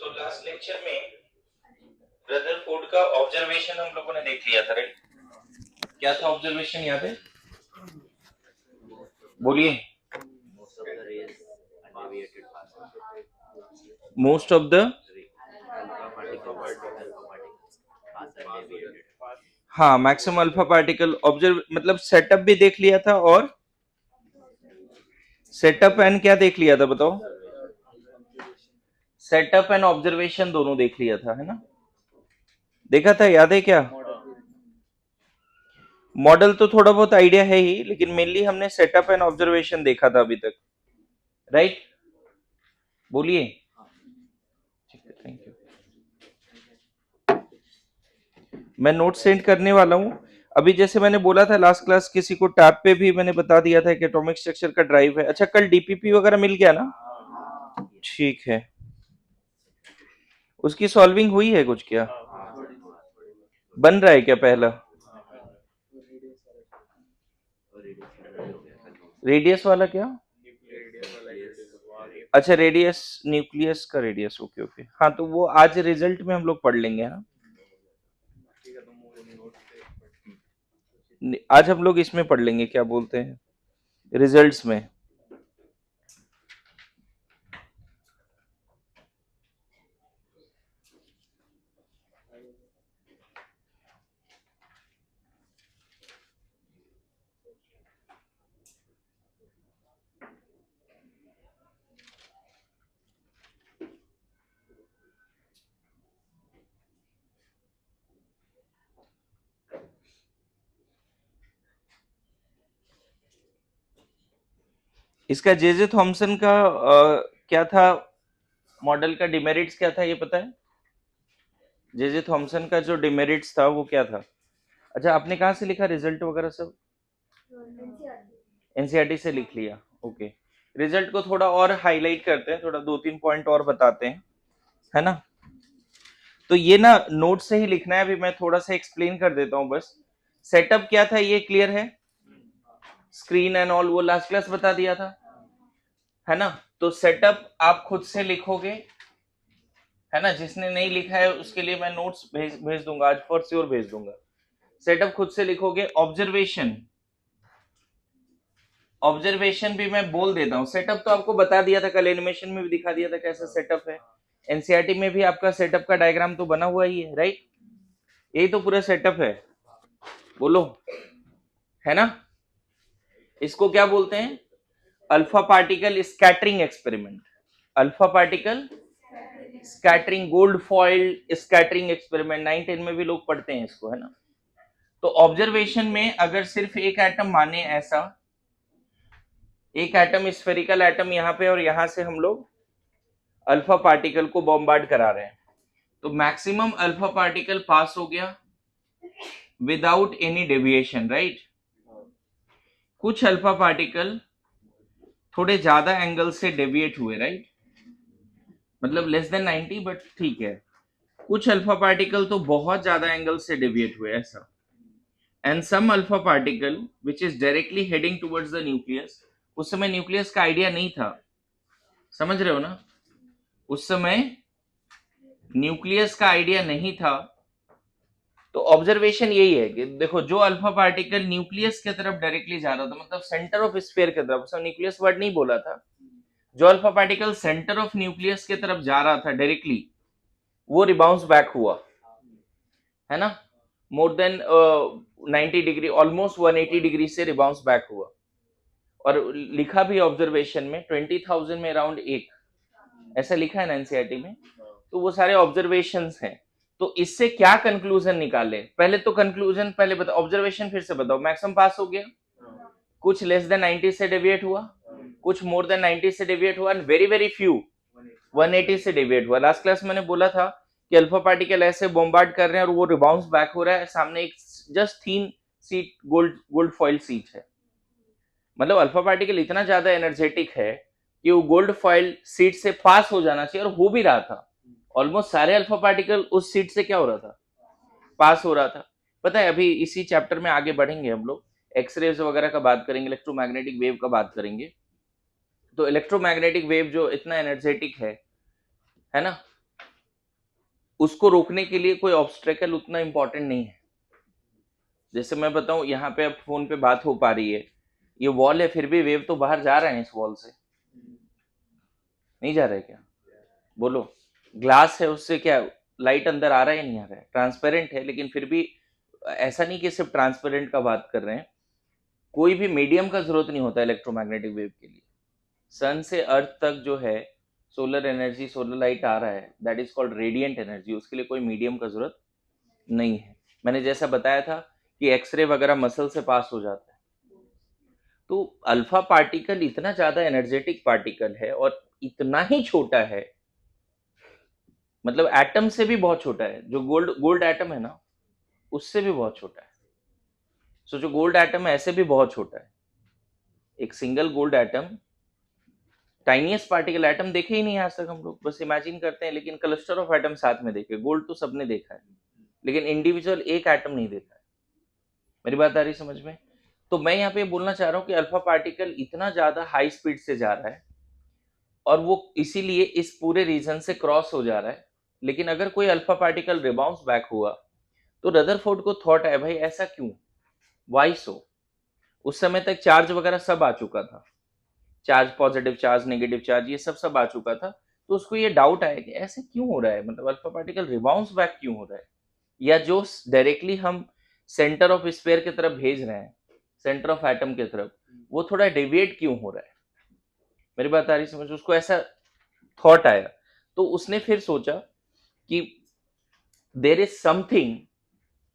So last lecture में Rutherford का observation हम लोगों ने देख लिया था, राइट? क्या था ऑब्जर्वेशन, याद है? बोलिए। मोस्ट ऑफ द हाँ मैक्सिमम अल्फा पार्टिकल ऑब्जर्व, मतलब सेटअप भी देख लिया था और सेटअप एंड क्या देख लिया था बताओ? सेटअप एंड ऑब्जर्वेशन दोनों देख लिया था, है ना? देखा था, याद है क्या? मॉडल तो थोड़ा बहुत आइडिया है ही, लेकिन मेनली हमने सेटअप एंड ऑब्जर्वेशन देखा था अभी तक, राइट? बोलिए। ठीक है, थैंक यू। मैं नोट सेंड करने वाला हूँ अभी। जैसे मैंने बोला था लास्ट क्लास, किसी को टैब पे भी मैंने बता दिया था कि एटॉमिक स्ट्रक्चर का ड्राइव है। अच्छा, कल डीपीपी वगैरह मिल गया ना? ठीक है। उसकी सॉल्विंग हुई है कुछ क्या? बन रहा है क्या पहला? रेडियस वाला क्या? अच्छा, रेडियस न्यूक्लियस का रेडियस, ओके ओके। हाँ, तो वो आज रिजल्ट में हम लोग पढ़ लेंगे ना। आज हम लोग इसमें पढ़ लेंगे, क्या बोलते हैं, रिजल्ट्स में। इसका जे थॉमसन का क्या था, मॉडल का डिमेरिट्स क्या था, ये पता है? जे थॉमसन का जो डिमेरिट्स था वो क्या था? अच्छा, आपने कहाँ से लिखा रिजल्ट वगैरह सब? एनसीईआरटी से लिख लिया, ओके। रिजल्ट को थोड़ा और हाईलाइट करते हैं, थोड़ा 2-3 पॉइंट और बताते हैं, है ना? तो ये ना नोट से ही लिखना है। अभी मैं थोड़ा सा एक्सप्लेन कर देता हूँ बस। सेटअप क्या था ये क्लियर है? स्क्रीन एंड ऑल वो लास्ट क्लास बता दिया था, है ना? तो सेटअप आप खुद से लिखोगे, है ना? जिसने नहीं लिखा है उसके लिए मैं नोट्स भेज दूंगा, आज फॉर श्योर भेज दूंगा। सेटअप खुद से लिखोगे। ऑब्जर्वेशन, ऑब्जर्वेशन भी मैं बोल देता हूँ। सेटअप तो आपको बता दिया था, कल एनिमेशन में भी दिखा दिया था कैसा सेटअप है। एनसीईआरटी में भी आपका सेटअप का डायग्राम तो बना हुआ ही है, राइट? यही तो पूरा सेटअप है, बोलो, है ना? इसको क्या बोलते हैं? Alpha particle scattering experiment. Alpha particle scattering, gold foil scattering experiment, 9-10 में भी लोग पढ़ते हैं इसको, है ना? तो ऑब्जर्वेशन में अगर सिर्फ एक एटम माने, ऐसा एक एटम, स्फेरिकल एटम यहाँ पे, और यहां से हम लोग अल्फा पार्टिकल को बॉम्बार्ड करा रहे हैं, तो मैक्सिमम अल्फा पार्टिकल पास हो गया विदाउट एनी डेविएशन, राइट? कुछ अल्फा पार्टिकल थोड़े ज्यादा एंगल से डेविएट हुए, राइट? मतलब लेस देन 90, बट ठीक है। कुछ अल्फा पार्टिकल तो बहुत ज्यादा एंगल से डेविएट हुए, ऐसा। And some alpha particle which is directly heading towards the nucleus. उस समय न्यूक्लियस का आइडिया नहीं था, समझ रहे हो ना? उस समय न्यूक्लियस का आइडिया नहीं था। तो ऑब्जर्वेशन यही है कि देखो, जो अल्फा पार्टिकल न्यूक्लियस की तरफ डायरेक्टली जा रहा था, मतलब सेंटर ऑफ स्फीयर की तरफ, उसने न्यूक्लियस वर्ड नहीं बोला था, जो alpha particle centre of nucleus की तरफ जा रहा था डायरेक्टली, वो रिबाउंस बैक हुआ, है ना? More than 90 degree, almost 180 degree से रिबाउंस बैक हुआ। और लिखा भी ऑब्जर्वेशन में 20,000 में अराउंड एक, ऐसा लिखा है ना एनसीईआरटी में। तो वो सारे ऑब्जर्वेशंस हैं। तो इससे क्या कंक्लूजन निकाले? पहले तो कंक्लूजन पहले बताओ, ऑब्जर्वेशन फिर से बताओ। मैक्सिमम पास हो गया, कुछ लेस देन 90 से डेविएट हुआ, कुछ मोर देन 90 से डेविएट हुआ, एंड वेरी वेरी फ्यू 180 से डेविएट हुआ। लास्ट क्लास मैंने बोला था कि अल्फा पार्टिकल ऐसे बॉम्बार्ड कर रहे हैं और वो रिबाउंस बैक हो रहा है, सामने एक जस्ट थीन seat gold gold foil seat है। मतलब अल्फा पार्टिकल इतना ज्यादा एनर्जेटिक है कि वो गोल्ड फॉइल सीट से पास हो जाना चाहिए, और हो भी रहा था। ऑलमोस्ट सारे अल्फा पार्टिकल उस सीट से क्या हो रहा था, पास हो रहा था। पता है, अभी इसी चैप्टर में आगे बढ़ेंगे हम लोग, एक्सरेज वगैरह का बात करेंगे, इलेक्ट्रोमैग्नेटिक वेव का बात करेंगे। तो इलेक्ट्रोमैग्नेटिक वेव जो इतना एनर्जेटिक है ना, उसको रोकने के लिए कोई ऑब्स्ट्रेकल उतना इंपॉर्टेंट नहीं है। जैसे मैं बताऊं, यहाँ पे अब फोन पे बात हो पा रही है, ये वॉल है, फिर भी वेव तो बाहर जा रहा है इस वॉल से, नहीं जा रहा है क्या? बोलो। ग्लास है, उससे क्या लाइट अंदर आ रहा है या नहीं आ रहा है? ट्रांसपेरेंट है, लेकिन फिर भी ऐसा नहीं कि सिर्फ ट्रांसपेरेंट का बात कर रहे हैं, कोई भी मीडियम का जरूरत नहीं होता इलेक्ट्रोमैग्नेटिक वेव के लिए। सन से अर्थ तक जो है सोलर एनर्जी, सोलर लाइट आ रहा है, that is called radiant energy. उसके लिए कोई मीडियम का जरूरत नहीं है। मैंने जैसा बताया था कि एक्सरे वगैरह मसल से पास हो जाता है। तो अल्फा पार्टिकल इतना ज्यादा एनर्जेटिक पार्टिकल है और इतना ही छोटा है, मतलब एटम से भी बहुत छोटा है। जो गोल्ड गोल्ड एटम है ना, उससे भी बहुत छोटा है। सो जो गोल्ड एटम है ऐसे भी बहुत छोटा है। एक single gold atom, tiniest particle atom देखे ही नहीं आज तक हम लोग, बस इमेजिन करते हैं, लेकिन क्लस्टर ऑफ एटम साथ में देखे। गोल्ड तो सबने देखा है, लेकिन इंडिविजुअल एक एटम नहीं देखा है। मेरी बात आ रही समझ में? तो मैं यहाँ पे बोलना चाह रहा हूँ कि अल्फा पार्टिकल इतना ज्यादा हाई स्पीड से जा रहा है और वो इसीलिए इस पूरे रीजन से क्रॉस हो जा रहा है। लेकिन अगर कोई अल्फा पार्टिकल रिबाउंस बैक हुआ तो रदरफोर्ड को थॉट आया, भाई ऐसा क्यों, वाई सो? उस समय तक चार्ज वगैरह सब आ चुका था, charge, positive charge, negative charge, ये सब आ चुका था। तो उसको ये डाउट आया कि ऐसे क्यों हो रहा है, मतलब अल्फा पार्टिकल रिबाउंस बैक क्यों हो रहा है, या जो डायरेक्टली हम सेंटर ऑफ स्फीयर की तरफ भेज रहे हैं, सेंटर ऑफ एटम की तरफ, वो थोड़ा डेविएट क्यों हो रहा है। मेरी बात आ रही समझ? उसको ऐसा थॉट आया, तो उसने फिर सोचा कि there is something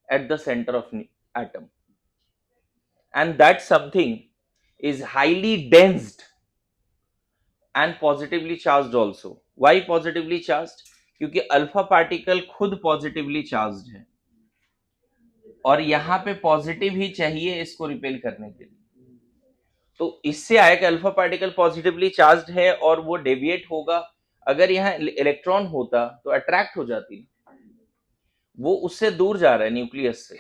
at the centre of atom and that something is highly densed and positively charged also. Why positively charged? क्योंकि अल्फा पार्टिकल खुद पॉजिटिवली चार्ज्ड है और यहाँ पे पॉजिटिव ही चाहिए इसको रिपेल करने के लिए। तो इससे आया कि अल्फा पार्टिकल पॉजिटिवली चार्ज्ड है और वो डेविएट होगा। अगर यहाँ इलेक्ट्रॉन होता तो अट्रैक्ट हो जाती, वो उससे दूर जा रहा है न्यूक्लियस से,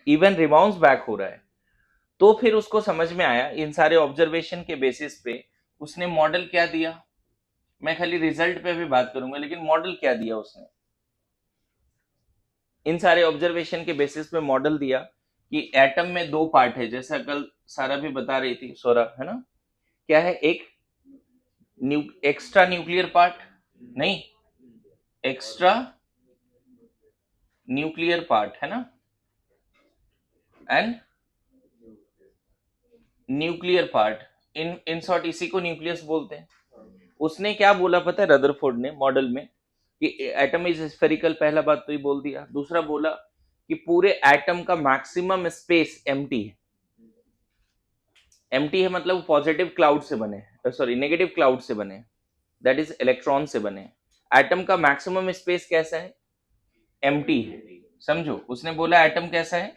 इवन रिबाउंस बैक हो रहा है। तो फिर उसको समझ में आया, इन सारे ऑब्जर्वेशन के बेसिस पे उसने मॉडल क्या दिया, मैं खाली रिजल्ट पे भी बात करूंगा, लेकिन मॉडल क्या दिया उसने, इन सारे ऑब्जर्वेशन के बेसिस पे मॉडल दिया कि एटम में दो पार्ट है, जैसा कल सारा भी बता रही थी, सोरा है ना, क्या है, एक एक्स्ट्रा न्यूक्लियर पार्ट, नहीं, एक्स्ट्रा न्यूक्लियर पार्ट है ना, and nuclear part, in short इसी को न्यूक्लियस बोलते हैं। उसने क्या बोला पता है रदरफोर्ड ने मॉडल में, कि एटम इज स्फेरिकल, पहला बात तो ये बोल दिया। दूसरा बोला कि पूरे एटम का मैक्सिमम स्पेस एम्प्टी है। एम्प्टी है मतलब पॉजिटिव क्लाउड से बने, सॉरी नेगेटिव क्लाउड से बने, दैट इज इलेक्ट्रॉन से बने। एटम का मैक्सिमम स्पेस कैसा है, एम्प्टी है। समझो, उसने बोला एटम कैसा है,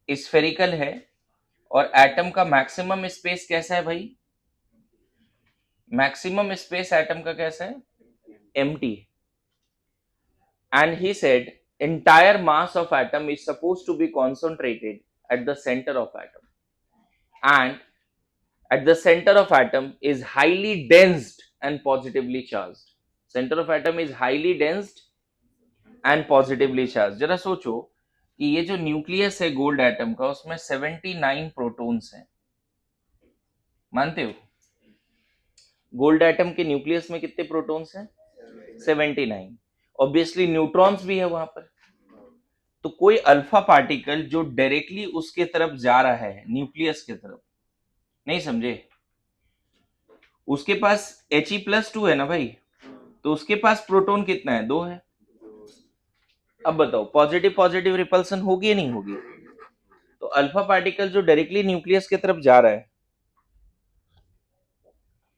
स्फेरिकल है, और एटम का मैक्सिमम स्पेस कैसा है भाई, मैक्सिमम स्पेस एटम का कैसा है, empty. And he said entire mass of atom is supposed to be concentrated at the center of atom, and at the center of atom is highly densed and positively charged. Center of atom is highly densed and positively charged. जरा सोचो कि ये जो nucleus है gold atom का, उसमें 79 protons हैं, मानते हो? गोल्ड एटम के न्यूक्लियस में कितने प्रोटॉन्स हैं, 79। ऑब्वियसली न्यूट्रॉन्स भी है वहां पर। तो कोई अल्फा पार्टिकल जो डायरेक्टली उसके तरफ जा रहा है, न्यूक्लियस के तरफ, नहीं समझे, उसके पास He+2 है ना भाई, तो उसके पास प्रोटॉन कितना है, 2 है। अब बताओ पॉजिटिव पॉजिटिव रिपल्सन होगी या नहीं होगी? तो अल्फा पार्टिकल जो डायरेक्टली न्यूक्लियस की तरफ जा रहा है,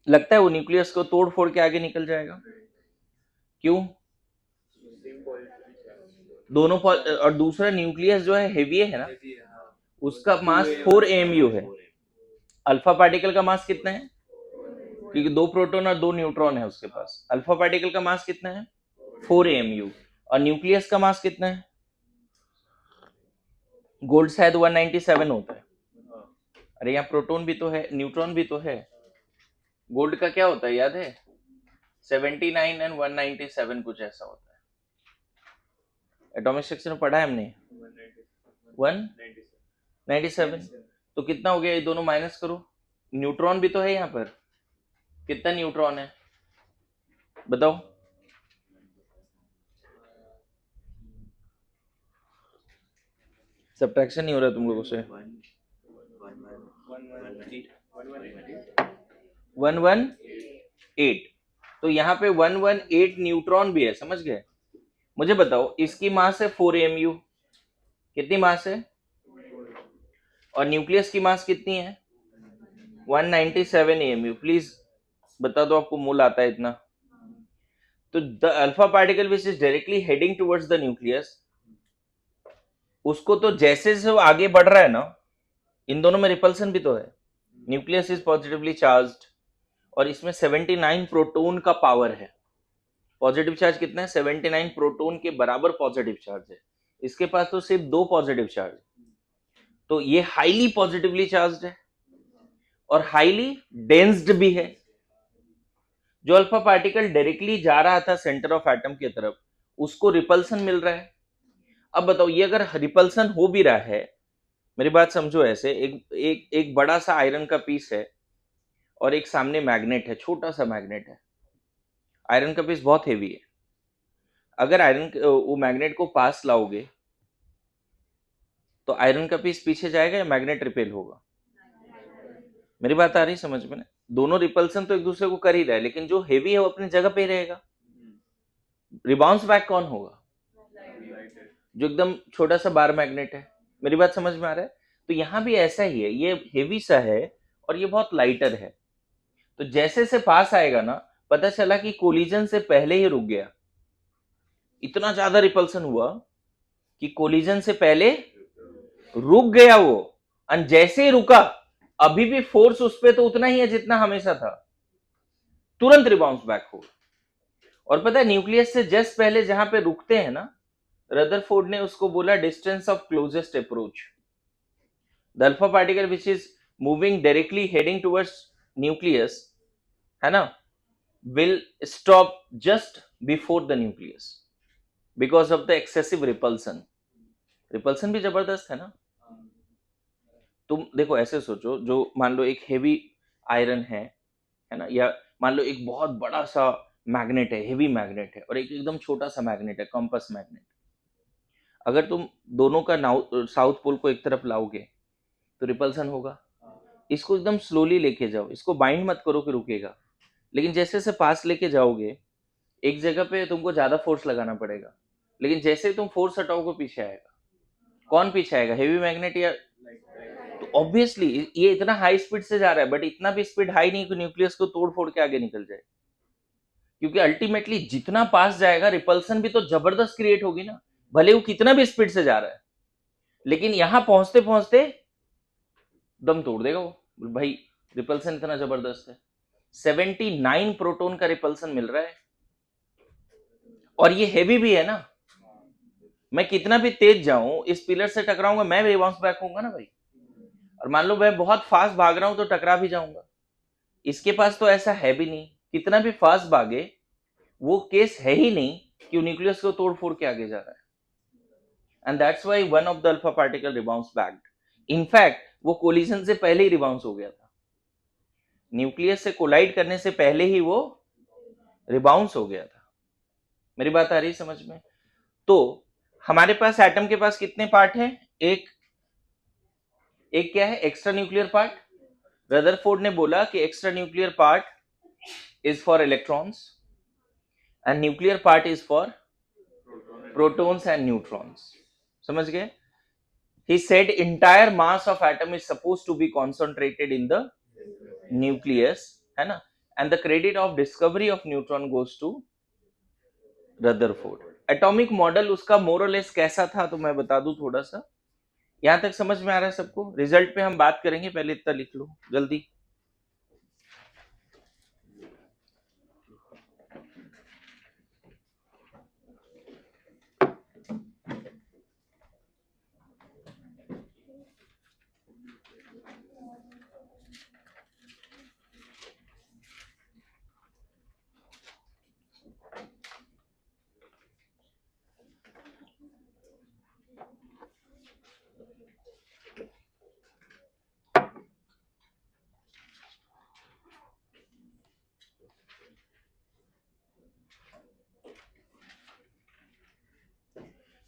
लगता है वो न्यूक्लियस को तोड़ फोड़ के आगे निकल जाएगा? क्यों? दोनों और दूसरा न्यूक्लियस जो है हेवी है ना, उसका मास 4 AMU है। अल्फा पार्टिकल का मास कितना है, क्योंकि 2 प्रोटॉन और 2 न्यूट्रॉन है उसके पास। अल्फा पार्टिकल का मास कितना है, 4 AMU। और न्यूक्लियस का मास कितना है, गोल्ड शायद 197 होता है। अरे यहाँ प्रोटॉन भी तो है, न्यूट्रॉन भी तो है। गोल्ड का क्या होता है याद है, 79 एंड 197 कुछ ऐसा होता है। एटॉमिक स्ट्रक्चर में पढ़ा है हमने 197। तो कितना हो गया, ये दोनों माइनस करो, न्यूट्रॉन भी तो है यहाँ पर, कितना न्यूट्रॉन है बताओ। सब्ट्रैक्शन नहीं हो रहा तुम लोगों से। 118, तो यहाँ पे 118 न्यूट्रॉन भी है, समझ गए। मुझे बताओ इसकी मास है 4 AMU, कितनी मास है, और न्यूक्लियस की मास कितनी है 197 AMU। प्लीज बता दो आपको मोल आता है इतना। तो the alpha particle which is directly heading towards the nucleus, उसको तो जैसे जैसे वो आगे बढ़ रहा है ना, इन दोनों में रिपल्सन भी तो है। न्यूक्लियस इज पॉजिटिवली चार्ज्ड और इसमें 79 प्रोटॉन का पावर है। पॉजिटिव चार्ज कितना है 79 प्रोटॉन के बराबर पॉजिटिव चार्ज है। इसके पास तो सिर्फ 2 पॉजिटिव चार्ज है, तो ये हाईली पॉजिटिवली चार्ज्ड है और हाईली डेंस्ड भी है। जो अल्फा पार्टिकल डायरेक्टली जा रहा था सेंटर ऑफ एटम की तरफ, उसको रिपल्सन मिल रहा है। अब बताओ ये अगर रिपल्सन हो भी रहा है, मेरी बात समझो ऐसे, एक बड़ा सा आयरन का पीस है और एक सामने मैग्नेट है, छोटा सा मैग्नेट है। आयरन का पीस बहुत हेवी है, अगर आयरन वो मैग्नेट को पास लाओगे तो आयरन का पीस पीछे जाएगा या मैग्नेट रिपेल होगा। मेरी बात आ रही समझ में ना? दोनों रिपल्सन तो एक दूसरे को कर ही रहा है, लेकिन जो हेवी है वो अपनी जगह पे रहेगा। रिबाउंस बैक कौन होगा, जो एकदम छोटा सा बार मैग्नेट है। मेरी बात समझ में आ रहा है। तो यहां भी ऐसा ही है, ये हेवी सा है और ये बहुत लाइटर है। तो जैसे से पास आएगा ना, पता चला कि कोलिजन से पहले ही रुक गया। इतना ज्यादा रिपल्सन हुआ कि कोलिजन से पहले रुक गया वो। और जैसे ही रुका, अभी भी फोर्स उस पर तो उतना ही है जितना हमेशा था, तुरंत रिबाउंस बैक हो। और पता है न्यूक्लियस से जस्ट पहले जहां पे रुकते हैं ना, रदरफोर्ड ने उसको बोला distance of closest approach. The alpha particle which is moving directly heading towards nucleus, है ना, will stop just before the nucleus because of the excessive repulsion. Repulsion भी जबरदस्त है ना। तुम देखो ऐसे सोचो, जो मान लो एक हेवी आयरन है ना, या मान लो एक बहुत बड़ा सा मैग्नेट है, हेवी मैग्नेट है, और एक एकदम छोटा सा मैग्नेट है, कंपास मैग्नेट। अगर तुम दोनों का साउथ पोल को एक तरफ लाओगे तो रिपल्सन होगा। इसको एकदम स्लोली लेके जाओ, इसको बाइंड मत करो कि रुकेगा, लेकिन जैसे से पास लेके जाओगे एक जगह पे तुमको ज्यादा फोर्स लगाना पड़ेगा, लेकिन जैसे तुम फोर्स हटाओगे पीछे आएगा। कौन पीछे आएगा, हेवी मैग्नेट या। तो ऑब्वियसली ये इतना हाई स्पीड से जा रहा है, बट इतना भी स्पीड हाई नहीं कि न्यूक्लियस को तोड़ फोड़ के आगे निकल जाए, क्योंकि अल्टीमेटली जितना पास जाएगा रिपल्सन भी तो जबरदस्त क्रिएट होगी ना, भले वो कितना भी स्पीड से जा रहा है, लेकिन यहां पहुंचते पहुंचते दम तोड़ देगा वो भाई। रिपल्सन इतना जबरदस्त है, 79 प्रोटॉन का रिपल्सन मिल रहा है, और ये हेवी भी है ना। मैं कितना भी तेज जाऊं, इस पिलर से टकराऊंगा, मैं भी बाउंस बैक होऊंगा ना भाई। और मान लो मैं बहुत फास्ट भाग रहा हूं तो टकरा भी जाऊंगा। इसके पास तो ऐसा है भी नहीं, कितना भी फास्ट भागे वो केस है ही नहीं कि न्यूक्लियस को तोड़ फोड़ के आगे जा रहा है। And that's why one of the alpha particle rebounce back. In fact वो कोलिजन से पहले ही रिबाउंस हो गया था, न्यूक्लियस से कोलाइड करने से पहले ही वो रिबाउंस हो गया था। मेरी बात आ रही समझ में। तो हमारे पास एटम के पास कितने पार्ट हैं, एक एक क्या है, एक्स्ट्रा न्यूक्लियर पार्ट। रदरफोर्ड ने बोला कि extra nuclear part is for electrons and nuclear part is for protons and neutrons. समझ गए। he said entire mass of atom is supposed to be concentrated in the nucleus, है ना, and the credit of discovery of neutron goes to Rutherford. Atomic model उसका मोरलेस कैसा था तो मैं बता दूं थोड़ा सा। यहां तक समझ में आ रहा है सबको, रिजल्ट पे हम बात करेंगे, पहले इतना लिख लो जल्दी।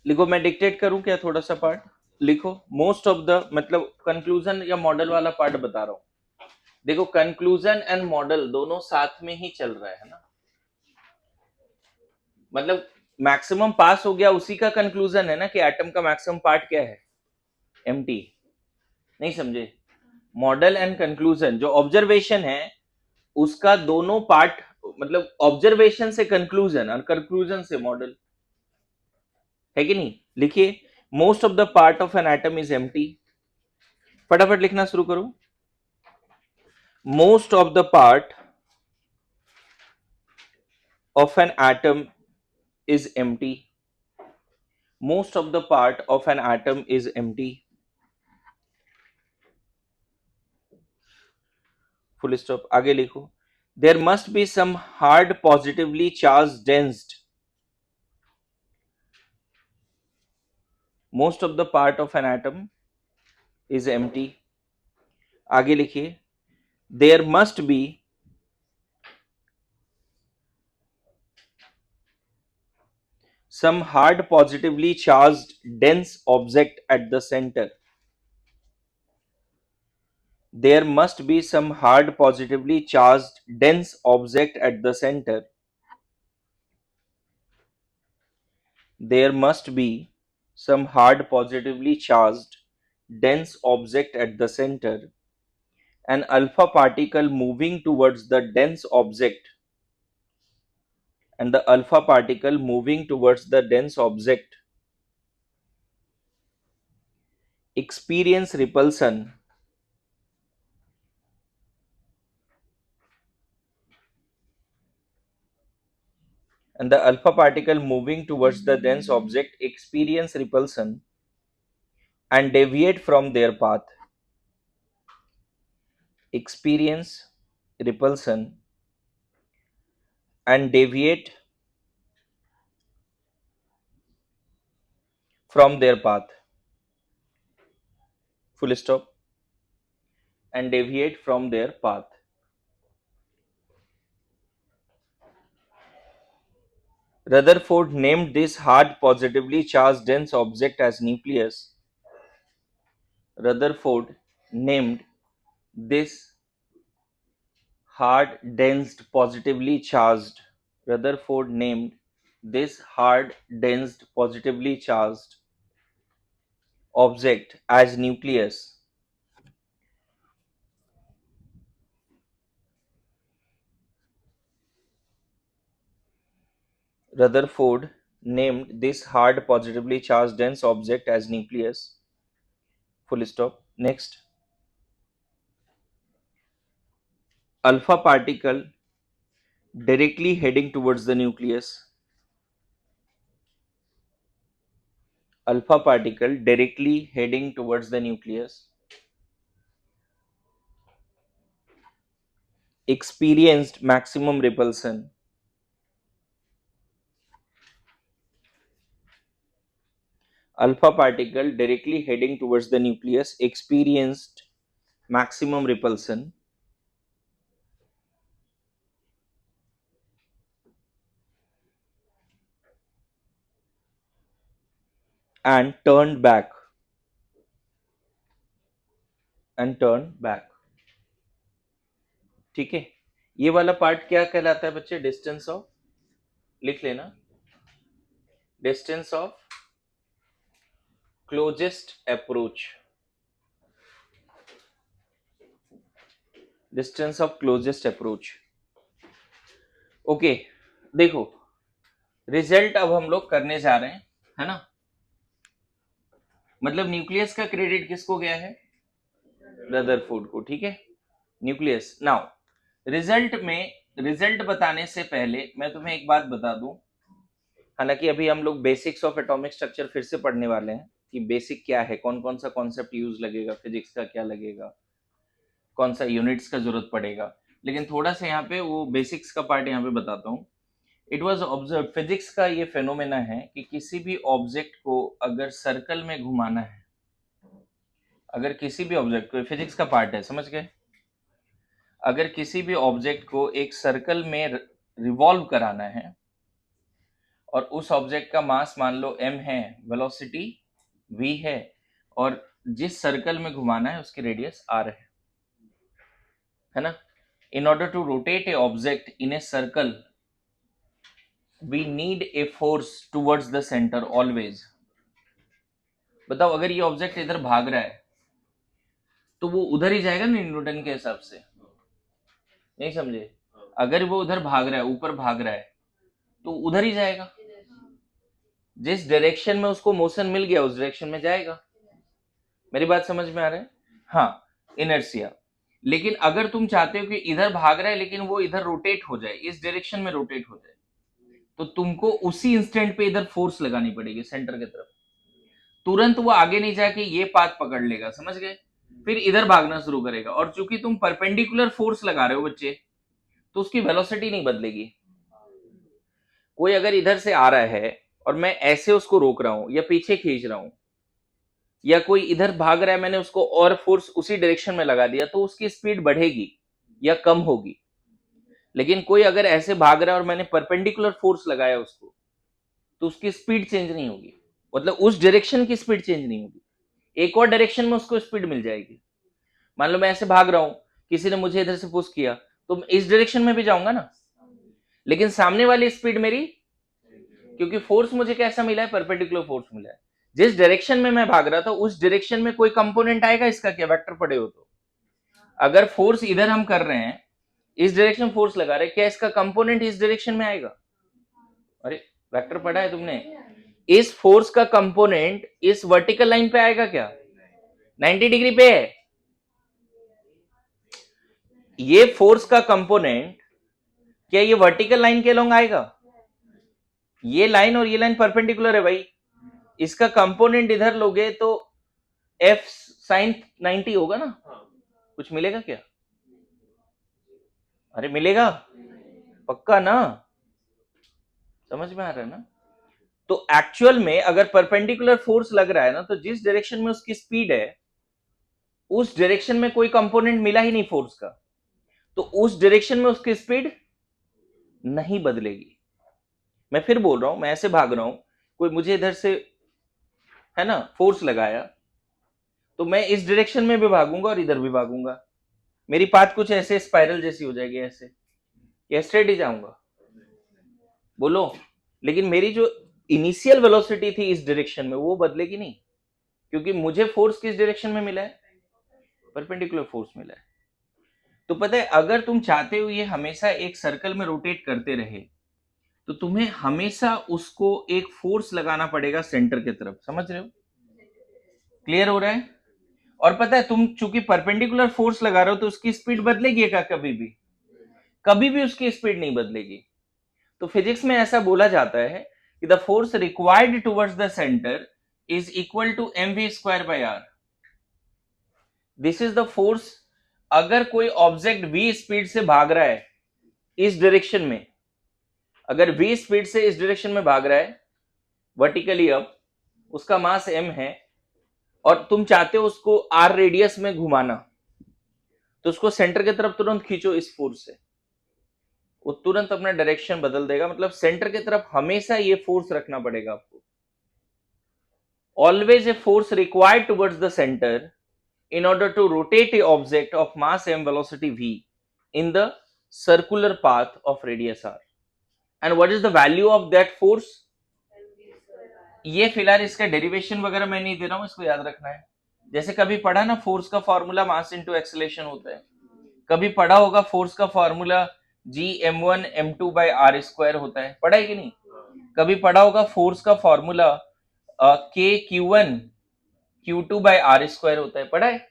लिखो, मैं डिक्टेट करूं क्या थोड़ा सा पार्ट? लिखो, मोस्ट ऑफ द, मतलब कंक्लूजन या मॉडल वाला पार्ट बता रहा हूं। देखो, कंक्लूजन एंड मॉडल दोनों साथ में ही चल रहा है ना, मतलब मैक्सिमम पास हो गया उसी का कंक्लूजन है ना, कि एटम का मैक्सिमम पार्ट क्या है, एम्प्टी। नहीं समझे? मॉडल एंड कंक्लूजन, जो ऑब्जर्वेशन है उसका दोनों पार्ट, मतलब ऑब्जर्वेशन से कंक्लूजन और कंक्लूजन से मॉडल, है कि नहीं? लिखिए, most of the part of an atom is empty. फटाफट लिखना शुरू करो। Most of the part of an atom is empty. Most of the part of an atom is empty. Full stop. आगे लिखो, there must be some hard positively charge densed. Most of the part of an atom is empty. आगे लिखिए, there must be some hard positively charged dense object at the center. There must be some hard positively charged dense object at the center. There must be some hard positively charged dense object at the center. An alpha particle moving towards the dense object, and the alpha particle moving towards the dense object experience repulsion, and the alpha particle moving towards the dense object experience repulsion and deviate from their path. Experience repulsion and deviate from their path. Full stop. And deviate from their path. Rutherford named this hard positively charged dense object as nucleus. Rutherford named this hard densed positively charged. Rutherford named this hard densed positively charged object as nucleus. Rutherford named this hard positively charged dense object as nucleus. Full stop. Next. Alpha particle directly heading towards the nucleus. Alpha particle directly heading towards the nucleus experienced maximum repulsion. Alpha particle directly heading towards the nucleus experienced maximum repulsion and turned back. ठीक है, ये वाला part क्या कहलाता है बच्चे? Distance of, लिख लेना, distance of closest approach. Distance of closest approach. Okay, देखो, रिजल्ट अब हम लोग करने जा रहे हैं, है ना? मतलब न्यूक्लियस का क्रेडिट किसको गया है? रदरफोर्ड को, ठीक है, न्यूक्लियस। नाउ रिजल्ट बताने से पहले मैं तुम्हें एक बात बता दूं, हालांकि अभी हम लोग बेसिक्स ऑफ एटॉमिक स्ट्रक्चर फिर से पढ़ने वाले हैं कि बेसिक क्या है, कौन कौन सा कॉन्सेप्ट यूज लगेगा, फिजिक्स का क्या लगेगा, कौन सा यूनिट्स का जरूरत पड़ेगा, लेकिन थोड़ा सा यहाँ पे वो बेसिक्स का पार्ट यहाँ पे बताता हूँ। इट वॉज ऑब्जर्व, फिजिक्स का ये फेनोमेना है कि किसी भी ऑब्जेक्ट को अगर सर्कल में घुमाना है, अगर किसी भी ऑब्जेक्ट को, फिजिक्स का पार्ट है, समझ गए, अगर किसी भी ऑब्जेक्ट को एक सर्कल में रिवॉल्व कराना है और उस ऑब्जेक्ट का मास मान लो m है, वेलोसिटी v है, और जिस सर्कल में घुमाना है उसकी रेडियस r है ना। In order to rotate a object in a circle we need a force towards the centre always. बताओ अगर ये ऑब्जेक्ट इधर भाग रहा है तो वो उधर ही जाएगा ना न्यूटन के हिसाब से, नहीं समझे? अगर वो उधर भाग रहा है, ऊपर भाग रहा है, तो उधर ही जाएगा, जिस डायरेक्शन में उसको मोशन मिल गया उस डायरेक्शन में जाएगा। मेरी बात समझ में आ रहा है? हाँ, इनर्शिया। लेकिन अगर तुम चाहते हो कि इधर भाग रहा है लेकिन वो इधर रोटेट हो जाए, इस डायरेक्शन में रोटेट हो जाए, तो तुमको उसी इंस्टेंट पे इधर फोर्स लगानी पड़ेगी सेंटर की तरफ। तुरंत वो आगे नहीं जाके ये पाथ पकड़ लेगा, समझ गए? फिर इधर भागना शुरू करेगा, और चूंकि तुम परपेंडिकुलर फोर्स लगा रहे हो बच्चे, तो उसकी वेलोसिटी नहीं बदलेगी। कोई अगर इधर से आ रहा है और मैं ऐसे उसको रोक रहा हूं या पीछे खींच रहा हूं, या कोई इधर भाग रहा है, मैंने उसको और फोर्स उसी डायरेक्शन में लगा दिया, तो उसकी स्पीड बढ़ेगी या कम होगी। लेकिन कोई अगर ऐसे भाग रहा है और मैंने परपेंडिकुलर फोर्स लगाया उसको, तो उसकी स्पीड चेंज नहीं होगी, मतलब उस डायरेक्शन की स्पीड चेंज नहीं होगी, एक और डायरेक्शन में उसको स्पीड मिल जाएगी। मान लो मैं ऐसे भाग रहा हूं, किसी ने मुझे इधर से पुश किया, तो मैं इस डायरेक्शन में भी जाऊंगा ना, लेकिन सामने वाली स्पीड मेरी, क्योंकि फोर्स मुझे कैसा मिला है, परपेंडिकुलर फोर्स मिला है। जिस डायरेक्शन में मैं भाग रहा था उस डायरेक्शन में कोई कंपोनेंट आएगा इसका, क्या वेक्टर पड़े हो तो? अगर फोर्स इधर हम कर रहे हैं, इस डायरेक्शन फोर्स लगा रहे हैं, क्या इसका कंपोनेंट इस डायरेक्शन में आएगा? अरे वेक्टर पढ़ा है तुमने? इस फोर्स का कंपोनेंट इस वर्टिकल लाइन पे आएगा क्या? 90 डिग्री पे है। ये फोर्स का कंपोनेंट क्या ये वर्टिकल लाइन के अलोंग आएगा? ये लाइन और ये लाइन परपेंडिकुलर है भाई, इसका कंपोनेंट इधर लोगे तो एफ साइन 90 होगा ना। कुछ मिलेगा क्या? अरे मिलेगा पक्का ना, समझ में आ रहा है ना? तो एक्चुअल में अगर परपेंडिकुलर फोर्स लग रहा है ना, तो जिस डायरेक्शन में उसकी स्पीड है उस डायरेक्शन में कोई कंपोनेंट मिला ही नहीं फोर्स का, तो उस डायरेक्शन में उसकी स्पीड नहीं बदलेगी। मैं फिर बोल रहा हूं, मैं ऐसे भाग रहा हूं, कोई मुझे इधर से है ना फोर्स लगाया, तो मैं इस डायरेक्शन में भी भागूंगा और इधर भी भागूंगा, मेरी पाथ कुछ ऐसे स्पाइरल जैसी हो जाएगी, ऐसे या स्ट्रेट ही जाऊंगा, बोलो। लेकिन मेरी जो इनिशियल वेलोसिटी थी इस डायरेक्शन में वो बदलेगी नहीं, क्योंकि मुझे फोर्स किस डायरेक्शन में मिला है, परपेंडिकुलर फोर्स मिला है। तो पता है अगर तुम चाहते हो ये हमेशा एक सर्कल में रोटेट करते रहे, तो तुम्हें हमेशा उसको एक फोर्स लगाना पड़ेगा सेंटर की तरफ, समझ रहे हो? क्लियर हो रहा है? और पता है तुम चूंकि परपेंडिकुलर फोर्स लगा रहे हो तो उसकी स्पीड बदलेगी क्या? कभी भी, कभी भी उसकी स्पीड नहीं बदलेगी। तो फिजिक्स में ऐसा बोला जाता है कि the force required towards the centre is equal to mv² by r। This is the force. अगर कोई ऑब्जेक्ट v स्पीड से भाग रहा है इस डायरेक्शन में, अगर v स्पीड से इस डायरेक्शन में भाग रहा है वर्टिकली अप, उसका मास m है, और तुम चाहते हो उसको r रेडियस में घुमाना, तो उसको सेंटर की तरफ तुरंत खींचो इस फोर्स से, वो तुरंत अपना डायरेक्शन बदल देगा। मतलब सेंटर की तरफ हमेशा ये फोर्स रखना पड़ेगा आपको। Always a force required towards the centre in order to rotate a object of mass m velocity v in the circular path of radius r। and what is the value of that force? ये फिलहाल इसका derivation वगैरह मैं नहीं दे रहा हूं, इसको याद रखना है। जैसे कभी पढ़ा ना फोर्स का फॉर्मूला मास इनटू एक्सेलरेशन होता है, कभी पढ़ा होगा फोर्स का formula G m1 m2 by r square होता है, पढ़ा है कि नहीं? कभी पढ़ा होगा फोर्स का formula k q1 q2 by r square होता है, पढ़ा है?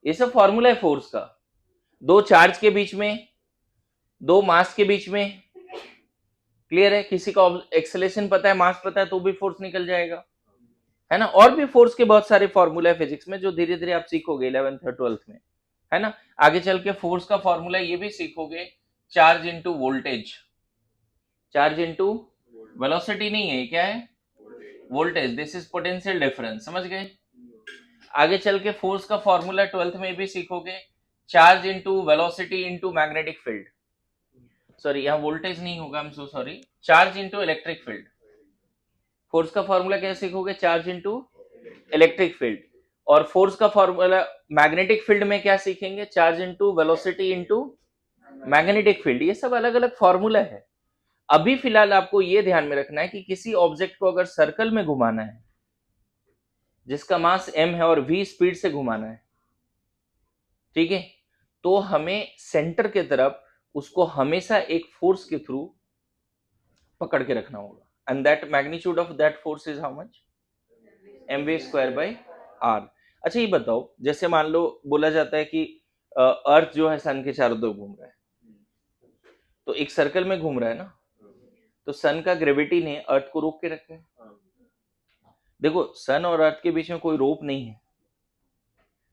ये सब फॉर्मूला है फोर्स का। दो चार्ज के बीच में, दो मास के बीच में, क्लियर है? किसी का एक्सेलरेशन पता है, मास पता है, तो भी फोर्स निकल जाएगा, है ना? और भी फोर्स के बहुत सारे फॉर्मूला है फिजिक्स में जो धीरे धीरे आप सीखोगे 11th और 12th में, है ना? आगे चल के फोर्स का फॉर्मूला ये भी सीखोगे, charge into voltage, charge into velocity नहीं है, क्या है? Voltage. This is potential difference, समझ गए? आगे चल के फोर्स का फॉर्मूला 12th में भी सीखोगे, charge into velocity into magnetic field. Sorry यहाँ वोल्टेज नहीं होगा, आई am so sorry, charge into electric field. Force का फॉर्मूला क्या सीखोगे, चार्ज इनटू इलेक्ट्रिक फील्ड। और फोर्स का फॉर्मूला मैग्नेटिक फील्ड में क्या सीखेंगे, charge into velocity into magnetic field. ये सब अलग अलग फॉर्मूला है। अभी फिलहाल आपको ये ध्यान में रखना है कि किसी ऑब्जेक्ट को अगर सर्कल में घुमाना है जिसका मास m है और v स्पीड से घुमाना है, ठीक है, तो हमें सेंटर के तरफ उसको हमेशा एक फोर्स के थ्रू पकड़ के रखना होगा। And that magnitude of that force is how much, mv square bye r। अच्छा ये बताओ, जैसे मान लो बोला जाता है कि अर्थ जो है सन के चारों तरफ घूम रहा है, तो एक सर्कल में घूम रहा है ना, तो सन का ग्रेविटी ने अर्थ को रोक के रखा है। देखो सन और अर्थ के बीच में कोई रोप नहीं है,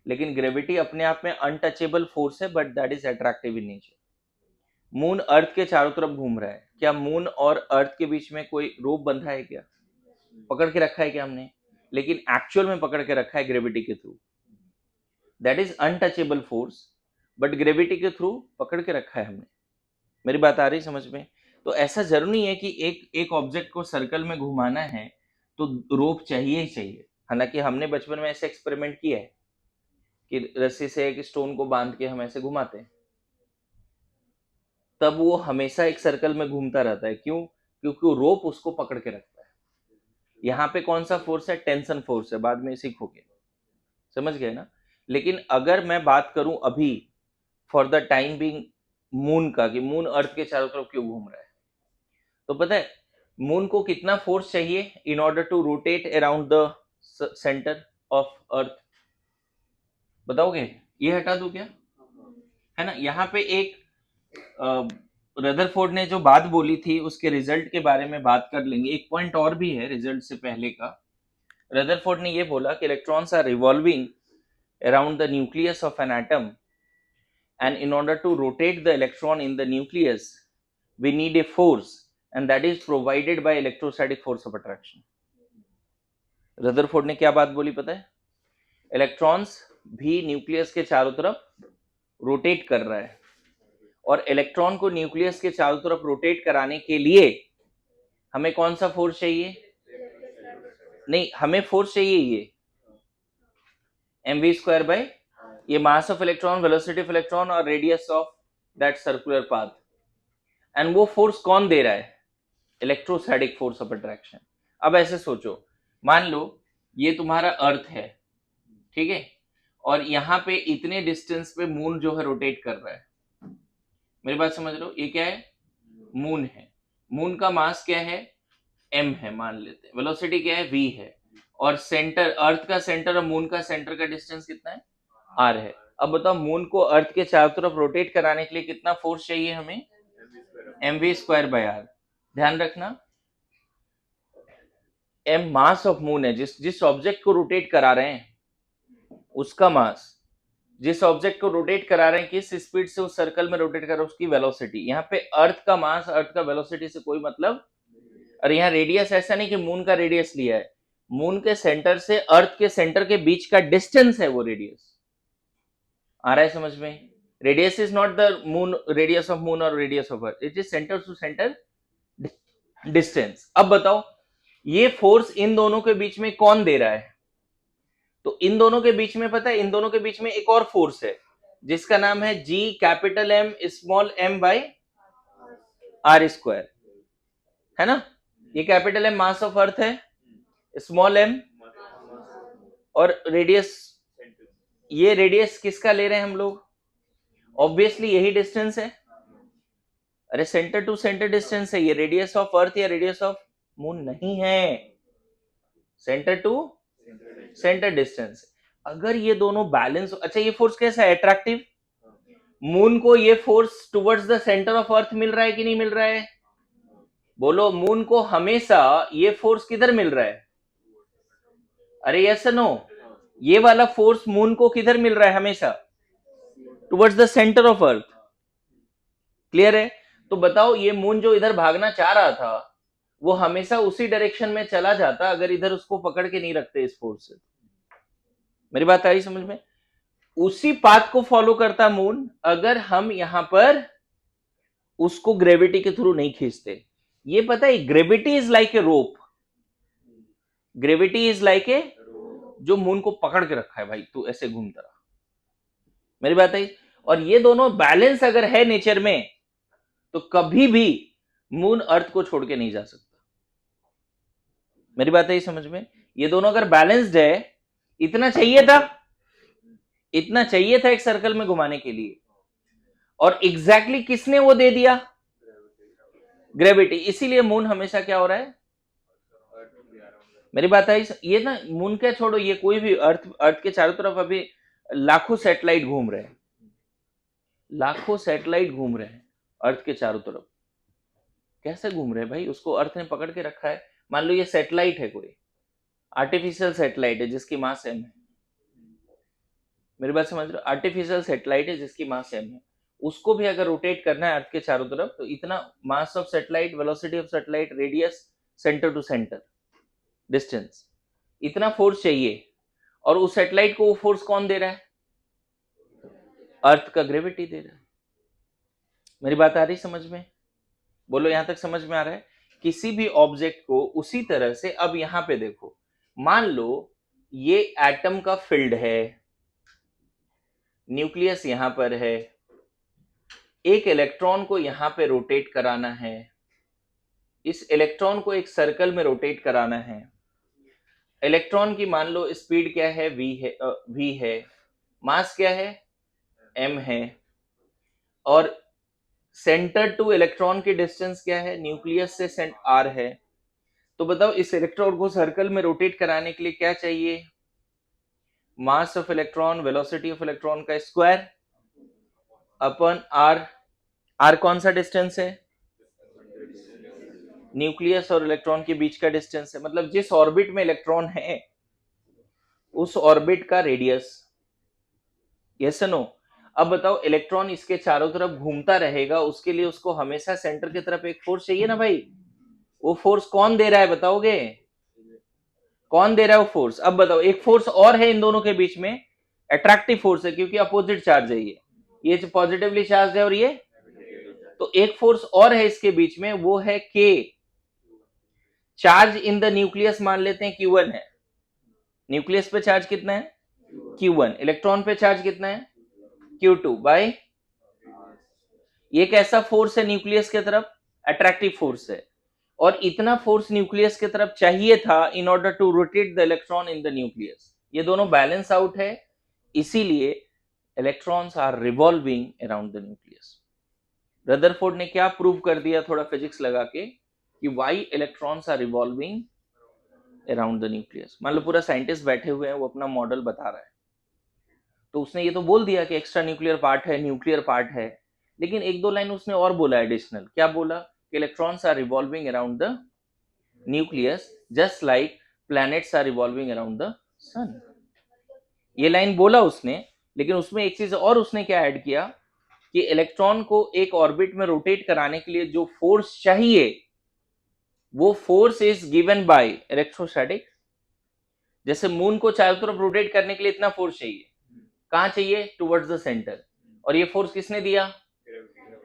लेकिन ग्रेविटी अपने आप में अनटचेबल फोर्स है, but that is attractive in nature. Moon earth के चारों तरफ घूम रहा है, क्या मून और अर्थ के बीच में कोई रोप बंधा है क्या, पकड़ के रखा है क्या हमने, लेकिन एक्चुअल में पकड़ के रखा है ग्रेविटी के through. That is untouchable force, but gravity के थ्रू पकड़ के रखा है हमने। मेरी बात आ रही समझ में? तो ऐसा जरूरी नहीं है कि एक ऑब्जेक्ट को सर्कल में घुमाना है तो रोप चाहिए ही चाहिए। हालांकि हमने बचपन में ऐसे एक्सपेरिमेंट किया है कि रस्सी से एक स्टोन को बांध के हम ऐसे घुमाते हैं, तब वो हमेशा एक सर्कल में घूमता रहता है। क्यों? क्योंकि रोप उसको पकड़ के रखता है। यहाँ पे कौन सा फोर्स है, टेंशन फोर्स है, बाद में सीखोगे, समझ गए ना। लेकिन अगर मैं बात करूं अभी for the time being moon का, कि मून अर्थ के चारों तरफ क्यों घूम रहा है, तो पता है मून को कितना फोर्स चाहिए in order to rotate around the centre of earth, बताओगे? ये हटा दूं क्या, है ना। यहाँ पे एक रदरफोर्ड ने जो बात बोली थी उसके रिजल्ट के बारे में बात कर लेंगे। एक पॉइंट और भी है रिजल्ट से पहले का। रदरफोर्ड ने ये बोला कि electrons are revolving around the nucleus of an atom, and in order to rotate the electron in the nucleus we need a force, and that is provided by electrostatic force of attraction। Rutherford ने क्या बात बोली पता है, electrons भी nucleus के चारों तरफ रोटेट कर रहा है, और इलेक्ट्रॉन को न्यूक्लियस के चारों तरफ रोटेट कराने के लिए हमें कौन सा फोर्स चाहिए, नहीं हमें फोर्स चाहिए ये mv स्क्वायर बाय ये mass of electron, velocity of electron और radius of that circular path. And वो फोर्स कौन दे रहा है, इलेक्ट्रोस्टैटिक फोर्स ऑफ अट्रैक्शन। अब ऐसे सोचो, मान लो ये तुम्हारा अर्थ है, ठीक है, और यहाँ पे इतने डिस्टेंस पे मून जो है रोटेट कर रहा है। मेरी बात समझ रहे हो, ये क्या है, मून है। मून का मास क्या है, m है मान लेते हैं, वेलोसिटी क्या है, v है, और सेंटर, अर्थ का सेंटर और मून का सेंटर का डिस्टेंस कितना है, r है। अब बताओ मून को अर्थ के चारों तरफ रोटेट कराने के लिए कितना फोर्स चाहिए हमें, mv स्क्वायर बाय r। ध्यान रखना m मास ऑफ मून है, जिस ऑब्जेक्ट को रोटेट करा रहे हैं उसका मास, जिस ऑब्जेक्ट को रोटेट करा रहे हैं किस स्पीड से उस सर्कल में रोटेट कर रहे हैं उसकी वेलोसिटी। यहाँ पे अर्थ का मास, अर्थ का वेलोसिटी से कोई मतलब। और यहाँ रेडियस ऐसा नहीं कि मून का रेडियस लिया है, मून के सेंटर से अर्थ के सेंटर के बीच का डिस्टेंस है वो रेडियस। आ रहा है समझ में? Radius is not the moon, radius of moon और radius of earth, it is centre to centre distance. अब बताओ ये फोर्स इन दोनों के बीच में कौन दे रहा है, तो इन दोनों के बीच में पता है, इन दोनों के बीच में एक और फोर्स है जिसका नाम है G capital M small m by r square, है ना। ये capital M mass of earth है, स्मॉल m और रेडियस, ये रेडियस किसका ले रहे हैं हम लोग, ऑब्वियसली यही डिस्टेंस है। अरे सेंटर टू सेंटर डिस्टेंस है, ये रेडियस ऑफ अर्थ या रेडियस ऑफ मून नहीं है, सेंटर टू सेंटर डिस्टेंस। अगर ये दोनों बैलेंस, अच्छा ये फोर्स कैसा है, अट्रैक्टिव। मून को ये force towards the centre of earth मिल रहा है कि नहीं मिल रहा है, बोलो। मून को हमेशा ये फोर्स किधर मिल रहा है, अरे यस नो, ये वाला फोर्स मून को किधर मिल रहा है हमेशा, towards the centre of earth. Clear है? तो बताओ ये मून जो इधर भागना चाह रहा था वो हमेशा उसी डायरेक्शन में चला जाता अगर इधर उसको पकड़ के नहीं रखते इस फोर्स से। मेरी बात आई समझ में? उसी पाथ को फॉलो करता मून अगर हम यहां पर उसको ग्रेविटी के थ्रू नहीं खींचते। ये पता है, gravity is like a rope, gravity is like a, जो मून को पकड़ के रखा है भाई, तू ऐसे घूमता रहा। मेरी बात है। और ये दोनों बैलेंस अगर है नेचर में, तो कभी भी मून अर्थ को छोड़ के नहीं जा सकता। मेरी बात है समझ में? ये दोनों अगर बैलेंस्ड है, इतना चाहिए था, इतना चाहिए था एक सर्कल में घुमाने के लिए, और एग्जैक्टली किसने वो दे दिया? ग्रेविटी। इसीलिए मून हमेशा क्या हो रहा है? मेरी बात है, ये ना मून क्या छोड़ो, ये कोई भी अर्थ, अर्थ के चारों तरफ अभी लाखों सैटेलाइट घूम रहे हैं, लाखों सैटेलाइट घूम रहे हैं अर्थ के चारों तरफ। कैसे घूम रहे हैं भाई? उसको अर्थ ने पकड़ के रखा है। मान लो ये सैटेलाइट है, कोई आर्टिफिशियल सैटेलाइट है जिसकी मास m है, मेरी बात समझ रहे हो? आर्टिफिशियल सैटेलाइट है जिसकी मास m है, उसको भी अगर रोटेट करना है अर्थ के चारों तरफ, तो इतना mass of satellite, velocity of satellite, radius, centre to centre distance, इतना फोर्स चाहिए। और उस सैटेलाइट को वो फोर्स कौन दे रहा है? अर्थ का ग्रेविटी दे रहा है। मेरी बात आ रही समझ में? बोलो, यहां तक समझ में आ रहा है? किसी भी ऑब्जेक्ट को उसी तरह से, अब यहां पे देखो, मान लो ये एटम का फील्ड है, न्यूक्लियस यहां पर है, एक इलेक्ट्रॉन को यहां पे रोटेट कराना है, इस इलेक्ट्रॉन को एक सर्कल में रोटेट कराना है। इलेक्ट्रॉन की मान लो स्पीड क्या है? v है, मास क्या है? m है, और सेंटर टू इलेक्ट्रॉन की डिस्टेंस क्या है? न्यूक्लियस से r है। तो बताओ, इस इलेक्ट्रॉन को सर्कल में रोटेट कराने के लिए क्या चाहिए? मास of electron, velocity of electron का स्क्वायर अपन r। r कौन सा डिस्टेंस है? न्यूक्लियस और इलेक्ट्रॉन के बीच का डिस्टेंस है, मतलब जिस ऑर्बिट में इलेक्ट्रॉन है उस ऑर्बिट का रेडियस। Yes no? अब बताओ, इलेक्ट्रॉन इसके चारों तरफ घूमता रहेगा, उसके लिए उसको हमेशा सेंटर की तरफ एक फोर्स चाहिए ना भाई। वो फोर्स कौन दे रहा है बताओगे? कौन दे रहा है वो फोर्स? अब बताओ, एक फोर्स और है इन दोनों के बीच में, अट्रैक्टिव फोर्स है, क्योंकि अपोजिट चार्ज है ये पॉजिटिवली चार्ज है और ये, तो एक फोर्स और है इसके बीच में, वो है के। चार्ज इन द न्यूक्लियस मान लेते हैं Q1 है, न्यूक्लियस पे चार्ज कितना है? Q1। इलेक्ट्रॉन पे चार्ज कितना है? Q2 bye. ये कैसा फोर्स है न्यूक्लियस की तरफ? अट्रैक्टिव फोर्स है। और इतना फोर्स न्यूक्लियस की तरफ चाहिए था in order to rotate the electron in the nucleus. ये दोनों बैलेंस आउट है, इसीलिए electrons are revolving around the nucleus. Rutherford ने क्या प्रूव कर दिया थोड़ा फिजिक्स लगा के, कि why electrons are revolving around the nucleus. मान लो पूरा साइंटिस्ट बैठे हुए हैं, वो अपना मॉडल बता रहा है, तो उसने ये तो बोल दिया कि एक्स्ट्रा न्यूक्लियर पार्ट है, न्यूक्लियर पार्ट है, लेकिन एक दो लाइन उसने और बोला एडिशनल। क्या बोला? कि electrons are revolving around the nucleus just like planets are revolving around the sun. ये लाइन बोला उसने, लेकिन उसमें एक चीज और उसने क्या ऐड किया, कि इलेक्ट्रॉन को एक ऑर्बिट में रोटेट कराने के लिए जो फोर्स चाहिए, वो force is given by electrostatic. जैसे मून को चारों तरफ रोटेट करने के लिए इतना फोर्स चाहिए, कहां चाहिए? टुवर्ड्स द सेंटर, और ये फोर्स किसने दिया?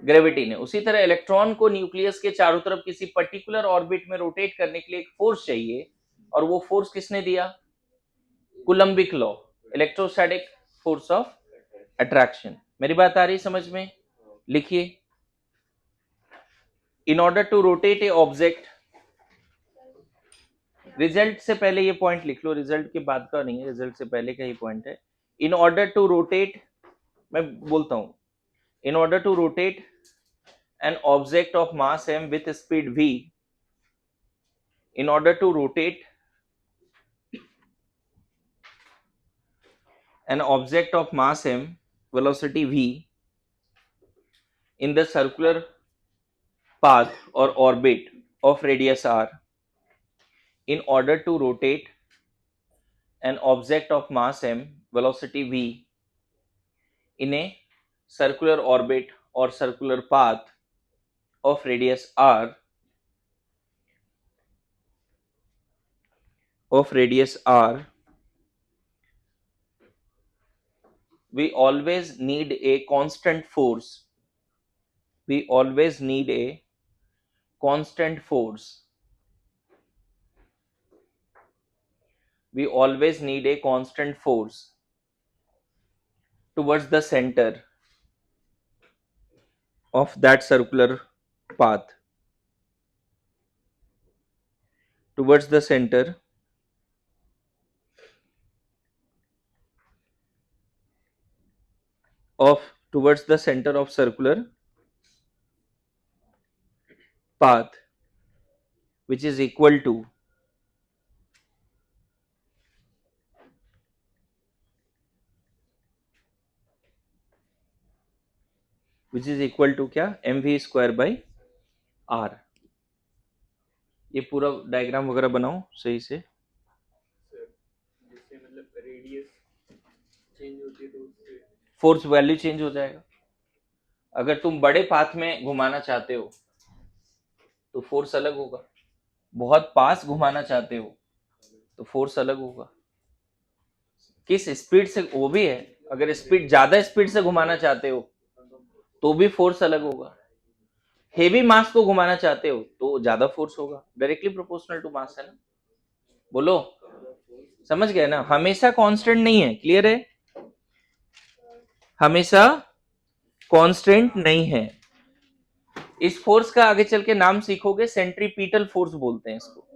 ग्रेविटी ने। उसी तरह इलेक्ट्रॉन को न्यूक्लियस के चारों तरफ किसी पर्टिकुलर ऑर्बिट में रोटेट करने के लिए एक फोर्स चाहिए, और वो फोर्स किसने दिया? Coulombic law, electrostatic force of attraction. मेरी बात आ रही समझ में? लिखिए, in order to rotate a object, result से पहले ये पॉइंट लिख लो, रिजल्ट के बाद का नहीं है, रिजल्ट से पहले का ही पॉइंट है। इन ऑर्डर टू रोटेट, मैं बोलता हूं, in order to rotate an object of mass m with speed v, in order to rotate an object of mass m, velocity v, in the circular path or orbit of radius r, in order to rotate an object of mass m, velocity v, in a circular orbit or circular path of radius r, we always need a constant force we always need a constant force. We always need a constant force towards the center of that circular path. Towards the center of towards the center of circular path, which is equal to क्या, mv square by r. ये पूरा diagram वगैरह बनाओ सही से. जिससे मतलब radius change होती है तो उससे फोर्स वैल्यू चेंज हो जाएगा. अगर तुम बड़े पाथ में घुमाना चाहते हो तो फोर्स अलग होगा. बहुत पास घुमाना चाहते हो तो फोर्स अलग होगा. किस स्पीड से, वो भी है. अगर स्पीड ज्यादा स्पीड से घुमाना चाहते हो तो भी फोर्स अलग होगा. हेवी मास को घुमाना चाहते हो तो ज्यादा फोर्स होगा. डायरेक्टली प्रोपोर्शनल टू मास है ना. बोलो, समझ गए ना. हमेशा कांस्टेंट नहीं है. क्लियर है. हमेशा कांस्टेंट नहीं है. इस फोर्स का आगे चल के नाम सीखोगे, सेंट्रीपीटल फोर्स बोलते हैं इसको.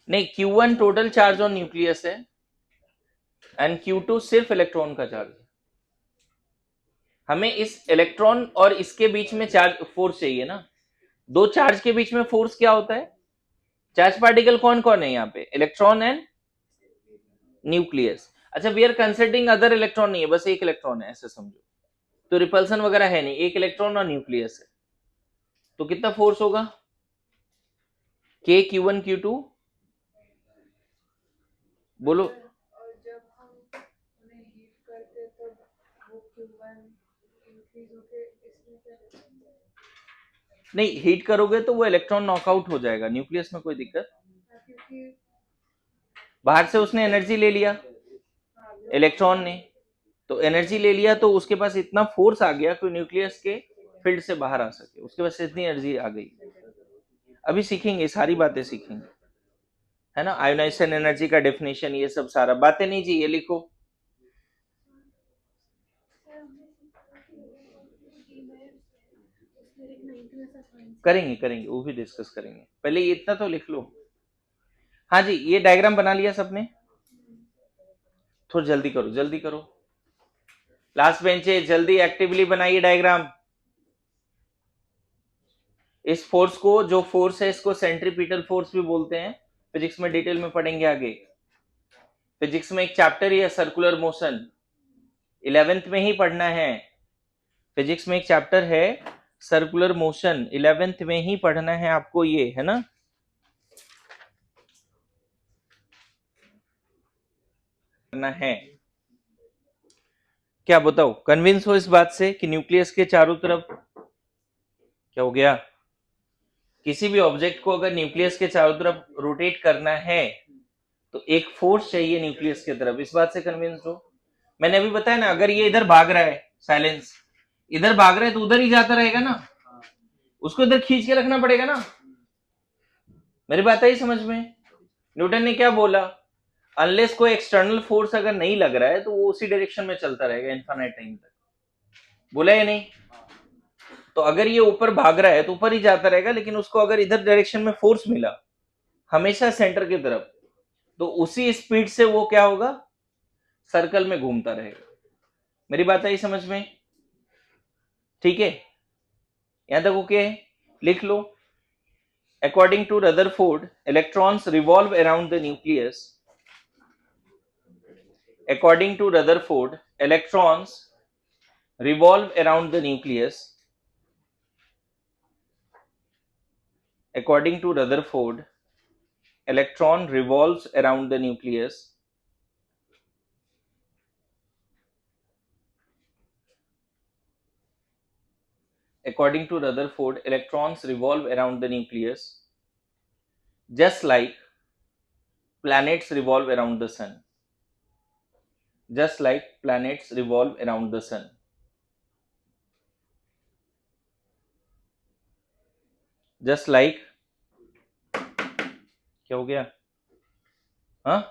नहीं, Q1 total charge on nucleus है एंड Q2 सिर्फ इलेक्ट्रॉन का चार्ज है. हमें इस इलेक्ट्रॉन और इसके बीच में चार्ज फोर्स चाहिए ना. दो चार्ज के बीच में फोर्स क्या होता है? चार्ज पार्टिकल कौन कौन है यहाँ पे? Electron and nucleus. अच्छा, we are considering other electron नहीं है, बस एक इलेक्ट्रॉन है ऐसे समझो. तो रिपल्सन वगैरह है नहीं, एक इलेक्ट्रॉन और न्यूक्लियस है. तो कितना फोर्स होगा? K Q1 Q2 बोलो. और जब हम उन्हें हीट करते तो वो Q1 इंक्रीज होके इसमें क्या difference है? नहीं, हीट करोगे तो वो इलेक्ट्रॉन नॉकआउट हो जाएगा. न्यूक्लियस में कोई दिक्कत. क्योंकि बाहर से उसने एनर्जी ले लिया इलेक्ट्रॉन ने, तो एनर्जी ले लिया तो उसके पास इतना फोर्स आ गया कि न्यूक्लियस के फील्ड से बाहर आ सके. उसके पास इतनी एनर्जी आ गई. अभी सीखेंगे, सारी बातें सीखेंगे, है ना. आयोनाइजेशन एनर्जी का डेफिनेशन, ये सब सारा बातें नहीं जी, ये लिखो. करेंगे करेंगे, वो भी डिस्कस करेंगे. पहले ये इतना तो लिख लो. हाँ जी, ये डायग्राम बना लिया सबने? थोड़ा जल्दी करो, जल्दी करो. लास्ट बेंचे जल्दी एक्टिवली बनाइए डायग्राम. इस फोर्स को, जो फोर्स है इसको सेंट्रीपिटल फोर्स भी बोलते हैं. फिजिक्स में डिटेल में पढ़ेंगे आगे. फिजिक्स में एक चैप्टर ही है सर्कुलर मोशन, 11th में ही पढ़ना है. फिजिक्स में एक चैप्टर है सर्कुलर मोशन, 11th में ही पढ़ना है आपको, ये है ना. पढ़ना है. क्या बताओ, कन्विंस हो इस बात से कि न्यूक्लियस के चारों तरफ क्या हो गया? किसी भी ऑब्जेक्ट को अगर न्यूक्लियस के चारों तरफ रोटेट करना है तो एक फोर्स चाहिए न्यूक्लियस की तरफ. इस बात से कन्विंस हो? मैंने अभी बताया ना, अगर ये इधर भाग रहा है, साइलेंस, इधर भाग रहा है तो उधर ही जाता रहेगा ना. उसको इधर खींच के रखना पड़ेगा ना. मेरी बात आई समझ में? न्यूटन ने क्या बोला? अनलेस कोई एक्सटर्नल फोर्स अगर नहीं लग रहा है तो वो उसी डायरेक्शन में चलता रहेगा इनफाइनाइट टाइम तक. बोला या नहीं? तो अगर ये ऊपर भाग रहा है तो ऊपर ही जाता रहेगा, लेकिन उसको अगर इधर डायरेक्शन में फोर्स मिला हमेशा सेंटर की तरफ, तो उसी स्पीड से वो क्या होगा? सर्कल में घूमता रहेगा. मेरी बात आई समझ में? ठीक है, यहां तक ओके है? लिख लो. According to Rutherford, electrons revolve around the nucleus. According to Rutherford, electrons revolve around the nucleus. According to Rutherford, electron revolves around the nucleus. According to Rutherford, electrons revolve around the nucleus just like planets revolve around the sun. just like planets revolve around the sun. Just like, क्या हो गया? हाँ,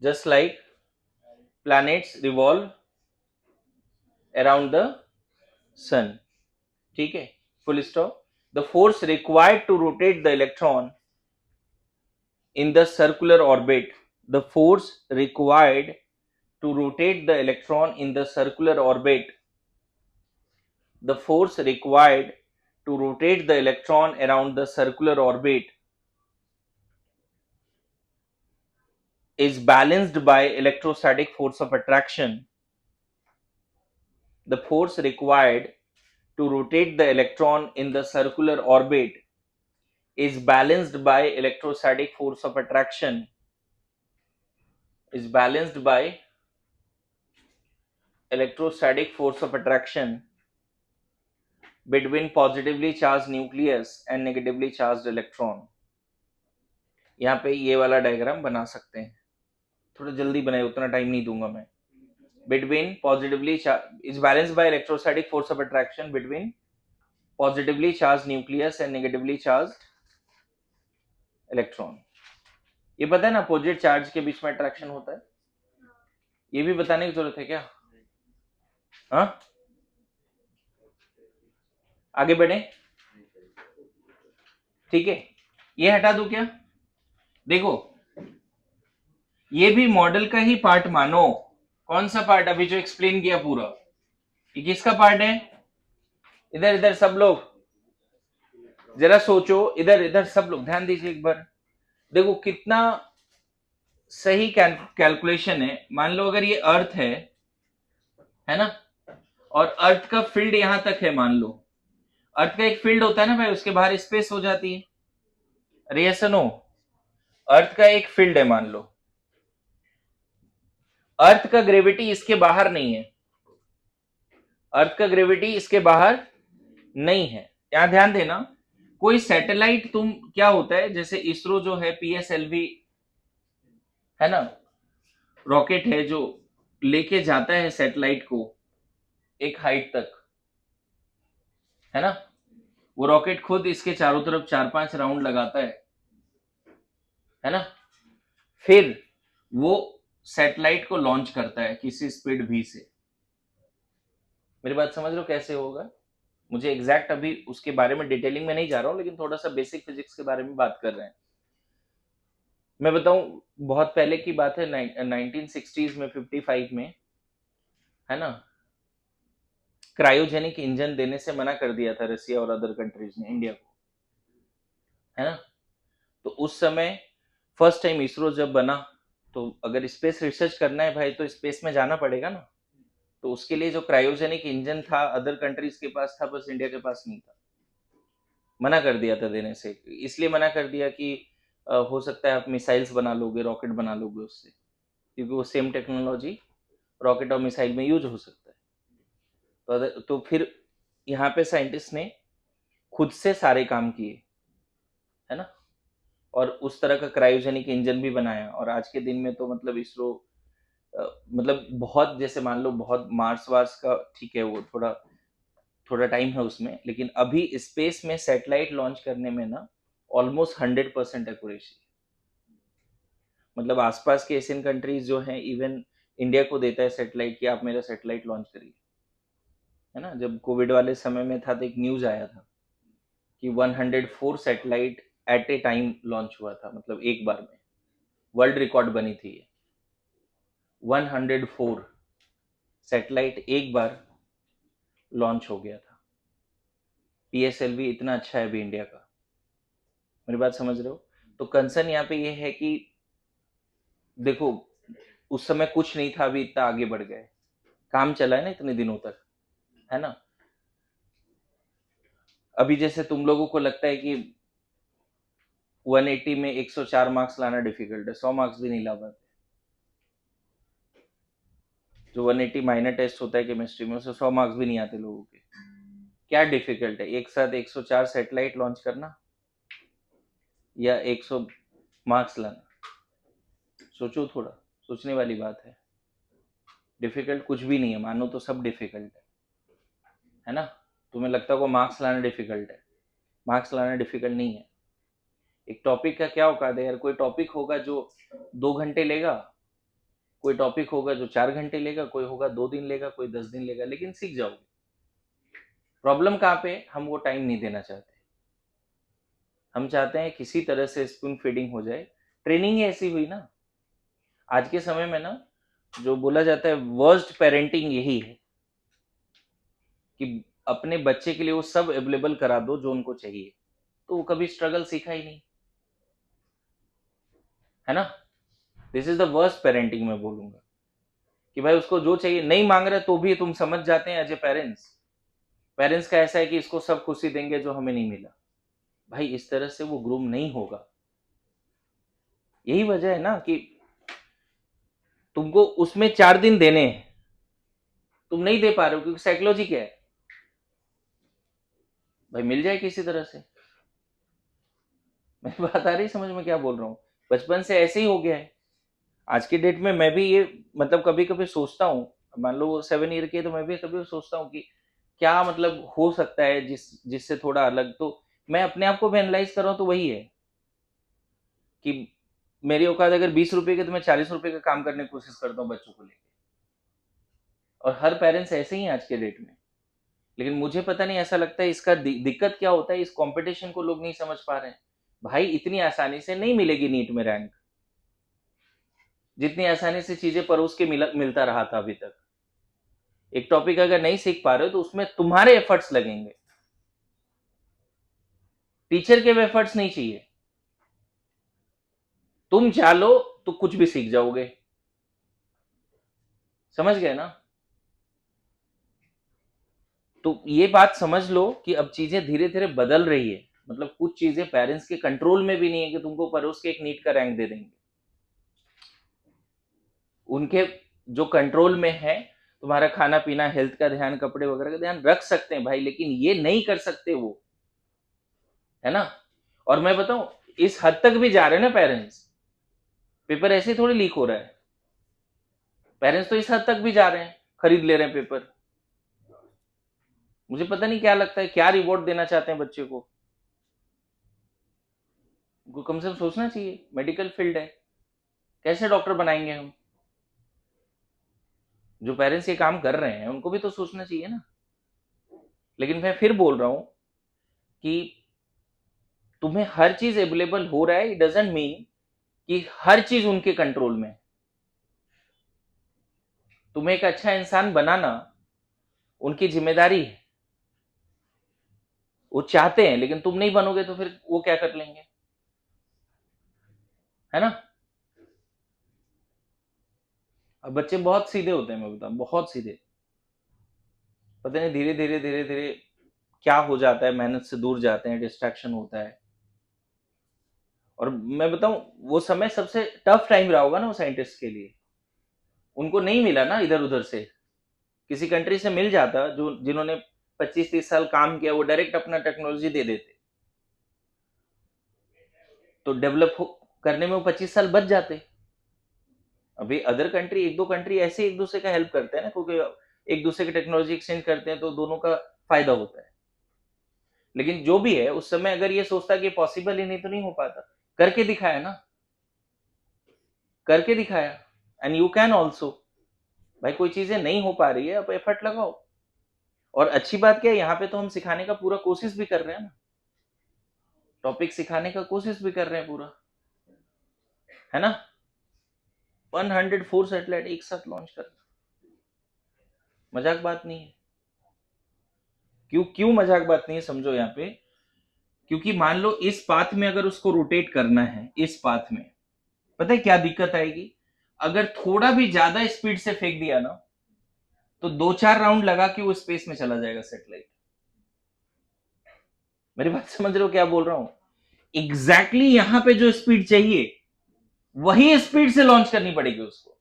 just like planets revolve around the sun. ठीक है, full stop. The force required to rotate the electron in the circular orbit, the force required to rotate the electron in the circular orbit, the force required to rotate the electron around the circular orbit is balanced by electrostatic force of attraction. The force required to rotate the electron in the circular orbit is balanced by electrostatic force of attraction, is balanced by electrostatic force of attraction between positively charged nucleus and negatively charged electron. यहाँ पे ये वाला diagram बना सकते हैं, थोड़ा जल्दी बनाए, उतना टाइम नहीं दूंगा मैं. Between positively is balanced by electrostatic force of attraction between positively charged nucleus and negatively charged electron. ये पता है ना, अपोजिट चार्ज के बीच में अट्रैक्शन होता है. ये भी बताने की जरूरत है क्या? हाँ, आगे बढ़े. ठीक है, ये हटा दो क्या? देखो, ये भी मॉडल का ही पार्ट मानो. कौन सा पार्ट? अभी जो एक्सप्लेन किया पूरा, ये किसका पार्ट है? इधर इधर सब लोग जरा सोचो, इधर इधर सब लोग ध्यान दीजिए एक बार. देखो कितना सही कैलकुलेशन है. मान लो अगर ये अर्थ है ना, और अर्थ का फील्ड यहां तक है. मान लो अर्थ का एक फील्ड होता है ना भाई, उसके बाहर स्पेस हो जाती है. अरे यस नो, अर्थ का एक फील्ड है. मान लो अर्थ का ग्रेविटी इसके बाहर नहीं है, अर्थ का ग्रेविटी इसके बाहर नहीं है. यहां ध्यान देना, कोई सैटेलाइट तुम क्या होता है, जैसे इसरो जो है, PSLV है ना, रॉकेट है जो लेके जाता है सैटेलाइट को एक हाइट तक, है ना. वो रॉकेट खुद इसके चारों तरफ 4-5 राउंड लगाता है ना. फिर वो सैटेलाइट को लॉन्च करता है किसी स्पीड v से. मेरी बात समझ लो कैसे होगा? मुझे एग्जैक्ट अभी उसके बारे में डिटेलिंग में नहीं जा रहा हूं, लेकिन थोड़ा सा बेसिक फिजिक्स के बारे में बात कर रहे हैं. मैं बताऊं, बहुत पहले की बात है, 1960s में, 55 में, है ना, क्रायोजेनिक इंजन देने से मना कर दिया था रसिया और अदर कंट्रीज ने इंडिया को, है ना. तो उस समय फर्स्ट टाइम इसरो जब बना, तो अगर स्पेस रिसर्च करना है भाई, तो स्पेस में जाना पड़ेगा ना. तो उसके लिए जो क्रायोजेनिक इंजन था अदर कंट्रीज के पास था, बस इंडिया के पास नहीं था. मना कर दिया था देने से. इसलिए मना कर दिया कि हो सकता है आप मिसाइल्स बना लोगे, रॉकेट बना लोगे उससे, क्योंकि वो सेम टेक्नोलॉजी रॉकेट और मिसाइल में यूज हो सकता है. तो फिर यहाँ पे साइंटिस्ट ने खुद से सारे काम किए, है ना, और उस तरह का क्रायोजेनिक इंजन भी बनाया. और आज के दिन में तो मतलब इसरो मतलब बहुत, जैसे मान लो बहुत मार्स वार्स का, ठीक है, वो थोड़ा टाइम है उसमें, लेकिन अभी स्पेस में सैटेलाइट लॉन्च करने में ना ऑलमोस्ट 100% एक्यूरेसी. मतलब आसपास के एशियन कंट्रीज जो हैं, इवन इंडिया को देता है सैटेलाइट कि आप मेरा सैटेलाइट लॉन्च करिए, है ना. जब कोविड वाले समय में था तो एक न्यूज आया था कि 104 satellite at a time launch हुआ था, मतलब एक बार में. वर्ल्ड रिकॉर्ड बनी थी ये. 104 सैटेलाइट एक बार लॉन्च हो गया था. PSLV इतना अच्छा है अभी इंडिया का. मेरी बात समझ रहे हो? तो कंसर्न यहाँ पे ये है कि देखो, उस समय कुछ नहीं था, अभी इतना आगे बढ़ गए, काम चला है ना इतने दिनों तक, है ना. अभी जैसे तुम लोगों को लगता है कि 180 में 104 मार्क्स लाना डिफिकल्ट है, 100 मार्क्स भी नहीं ला पाते. जो 180 माइनर टेस्ट होता है केमिस्ट्री में, उससे 100 मार्क्स भी नहीं आते लोगों के. क्या डिफिकल्ट है एक साथ 104 सैटेलाइट लॉन्च करना या 100 मार्क्स लाना? सोचो थोड़ा, सोचने वाली बात है। डिफिकल्ट कुछ भी नहीं है, मानो तो सब डिफिकल्ट है ना। तुम्हें लगता है को मार्क्स लाना डिफिकल्ट है, मार्क्स लाना डिफिकल्ट नहीं है। एक टॉपिक का क्या औकात है यार, कोई टॉपिक होगा जो 2 घंटे लेगा, कोई टॉपिक होगा जो 4 घंटे लेगा, कोई होगा 2 दिन लेगा, कोई 10 दिन लेगा, लेकिन सीख जाओगे। प्रॉब्लम कहाँ पे, हम वो टाइम नहीं देना चाहते। हम चाहते हैं किसी तरह से स्पून फीडिंग हो जाए। ट्रेनिंग ही ऐसी हुई ना आज के समय में ना, जो बोला जाता है वर्स्ट पेरेंटिंग यही है कि अपने बच्चे के लिए वो सब अवेलेबल करा दो जो उनको चाहिए, तो वो कभी स्ट्रगल सीखा ही नहीं, है ना। This is the worst parenting मैं बोलूंगा कि भाई उसको जो चाहिए नहीं मांग रहे तो भी तुम समझ जाते हैं एज ए पेरेंट्स का ऐसा है कि इसको सब खुशी देंगे जो हमें नहीं मिला। भाई इस तरह से वो ग्रूम नहीं होगा। यही वजह है ना कि तुमको उसमें 4 दिन देने हैं, तुम नहीं दे पा रहे हो क्योंकि साइकोलॉजी क्या है, भाई मिल जाए किसी तरह से। मेरी बात आ रही समझ में क्या बोल रहा हूँ। बचपन से ऐसे ही हो गया है। आज के डेट में मैं भी ये मतलब कभी कभी सोचता हूँ, मान लो वो 7 ईयर के, तो मैं भी कभी सोचता हूँ कि क्या मतलब हो सकता है जिससे थोड़ा अलग। तो मैं अपने आप को भी एनालाइज कर रहा हूँ, तो वही है कि मेरी औकात अगर 20 रुपए के, तो मैं 40 रुपए का काम करने की कोशिश करता हूँ बच्चों को लेकर। और हर पेरेंट्स ऐसे ही हैं आज के डेट में। लेकिन मुझे पता नहीं, ऐसा लगता है इसका दिक्कत क्या होता है, इस कंपटीशन को लोग नहीं समझ पा रहे हैं। भाई इतनी आसानी से नहीं मिलेगी नीट में रैंक, जितनी आसानी से चीजें परोस के मिलता रहा था अभी तक। एक टॉपिक अगर नहीं सीख पा रहे हो तो उसमें तुम्हारे एफर्ट्स लगेंगे, टीचर के एफर्ट्स नहीं चाहिए। तुम चाह लो तो कुछ भी सीख जाओगे, समझ गए ना। तो ये बात समझ लो कि अब चीजें धीरे धीरे बदल रही है। मतलब कुछ चीजें पेरेंट्स के कंट्रोल में भी नहीं है कि तुमको परोस के एक नीट का रैंक दे देंगे। उनके जो कंट्रोल में है, तुम्हारा खाना पीना, हेल्थ का ध्यान, कपड़े वगैरह का ध्यान रख सकते हैं भाई, लेकिन ये नहीं कर सकते वो, है ना। और मैं बताऊं, इस हद तक भी जा रहे हैं ना पेरेंट्स, पेपर ऐसे थोड़ी लीक हो रहा है। पेरेंट्स तो इस हद तक भी जा रहे हैं, खरीद ले रहे हैं पेपर। मुझे पता नहीं क्या लगता है, क्या रिवॉर्ड देना चाहते हैं बच्चे को। उनको कम से कम सोचना चाहिए, मेडिकल फील्ड है, कैसे डॉक्टर बनाएंगे हम। जो पेरेंट्स ये काम कर रहे हैं उनको भी तो सोचना चाहिए ना। लेकिन मैं फिर बोल रहा हूं कि तुम्हें हर चीज अवेलेबल हो रहा है, इट डजंट मीन कि हर चीज उनके कंट्रोल में। तुम्हें एक अच्छा इंसान बनाना उनकी जिम्मेदारी है। वो चाहते हैं, लेकिन तुम नहीं बनोगे तो फिर वो क्या कर लेंगे, है ना। अब बच्चे बहुत सीधे होते हैं, मैं बताऊं, बहुत सीधे। पता नहीं धीरे धीरे धीरे धीरे क्या हो जाता है, मेहनत से दूर जाते हैं, डिस्ट्रैक्शन होता है। और मैं बताऊं, वो समय सबसे टफ टाइम रहा होगा ना वो साइंटिस्ट के लिए। उनको नहीं मिला ना इधर उधर से, किसी कंट्री से मिल जाता जो जिन्होंने 25-30 साल काम किया, वो डायरेक्ट अपना टेक्नोलॉजी दे देते, तो डेवलप करने में वो 25 साल बच जाते। अभी अदर कंट्री, एक दो कंट्री ऐसे एक दूसरे का हेल्प करते हैं ना, क्योंकि एक दूसरे की टेक्नोलॉजी एक्सचेंज करते हैं तो दोनों का फायदा होता है। लेकिन जो भी है, उस समय अगर ये सोचता कि पॉसिबल ही नहीं, तो नहीं हो पाता। करके दिखाया ना, करके दिखाया। And you can also. भाई कोई चीजें नहीं हो पा रही है, अब एफर्ट लगाओ। और अच्छी बात क्या है, यहाँ पे तो हम सिखाने का पूरा कोशिश भी कर रहे हैं ना, टॉपिक सिखाने का कोशिश भी कर रहे हैं पूरा, है ना। 104 सैटेलाइट एक साथ लॉन्च कर, मजाक बात नहीं है। क्यों क्यों मजाक बात नहीं है, समझो यहाँ पे। क्योंकि मान लो इस पाथ में अगर उसको रोटेट करना है, इस पाथ में, पता है क्या दिक्कत आएगी। अगर थोड़ा भी ज्यादा स्पीड से फेंक दिया ना, तो 2-4 राउंड लगा के वो स्पेस में चला जाएगा सैटेलाइट। मेरी बात समझ रहे हो क्या बोल रहा हूं। एग्जैक्टली यहां पे जो स्पीड चाहिए, वही स्पीड से लॉन्च करनी पड़ेगी उसको।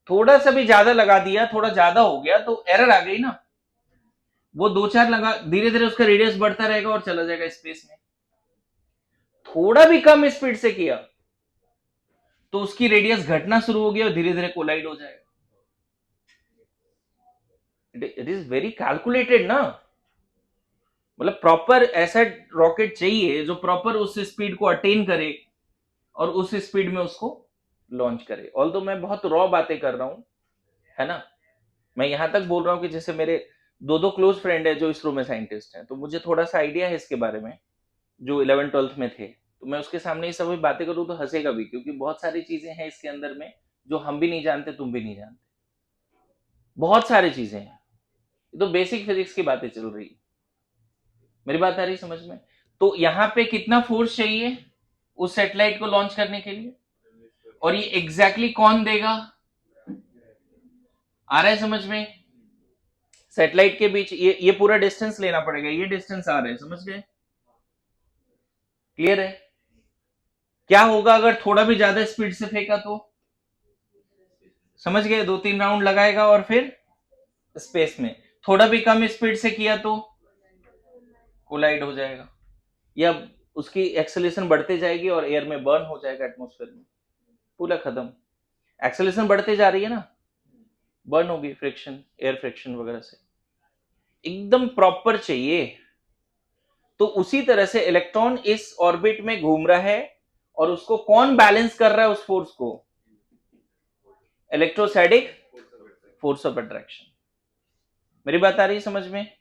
थोड़ा सा भी ज्यादा लगा दिया, थोड़ा ज्यादा हो गया तो एरर आ गई ना। वो 2-4 लगा, धीरे धीरे उसका रेडियस बढ़ता रहेगा और चला जाएगा स्पेस में। थोड़ा भी कम स्पीड से किया तो उसकी रेडियस घटना शुरू होगी और धीरे धीरे कोलाइड हो जाएगा. इट इज वेरी कैलकुलेटेड ना. मतलब प्रॉपर ऐसा रॉकेट चाहिए जो प्रॉपर उस स्पीड को अटेन करे और उस स्पीड में उसको लॉन्च करे. ऑल्दो मैं बहुत रॉ बातें कर रहा हूं, है ना. मैं यहां तक बोल रहा हूं कि जैसे मेरे दो क्लोज फ्रेंड है जो इसरो में साइंटिस्ट हैं, तो मुझे थोड़ा सा आइडिया है इसके बारे में, जो 11th-12th में थे. तो मैं उसके सामने ये सब बातें करूं तो हंसेगा भी, क्योंकि बहुत सारी चीजें हैं इसके अंदर में जो हम भी नहीं जानते, तुम भी नहीं जानते. बहुत सारी चीजें हैं. ये तो बेसिक फिजिक्स की बातें चल रही है. मेरी बात आ रही समझ में. तो यहाँ पे कितना फोर्स चाहिए उस सैटेलाइट को लॉन्च करने के लिए, और ये एग्जैक्टली कौन देगा. आ रहा है समझ में. सैटेलाइट के बीच ये पूरा डिस्टेंस लेना पड़ेगा. ये डिस्टेंस आ रहा है, समझ गए. क्लियर है. क्या होगा अगर थोड़ा भी ज्यादा स्पीड से फेंका तो, समझ गए. 2-3 राउंड लगाएगा और फिर स्पेस में. थोड़ा भी कम स्पीड से किया तो कोलाइड हो जाएगा, या उसकी एक्सेलरेशन बढ़ते जाएगी और एयर में बर्न हो जाएगा, एटमॉस्फेयर में. पूरा खत्म. एक्सेलरेशन बढ़ते जा रही है ना, बर्न होगी फ्रिक्शन, एयर फ्रिक्शन वगैरह से. एकदम प्रॉपर चाहिए. तो उसी तरह से इलेक्ट्रॉन इस ऑर्बिट में घूम रहा है और उसको कौन बैलेंस कर रहा है उस फोर्स को. Electrostatic force of attraction. मेरी बात आ रही है समझ में.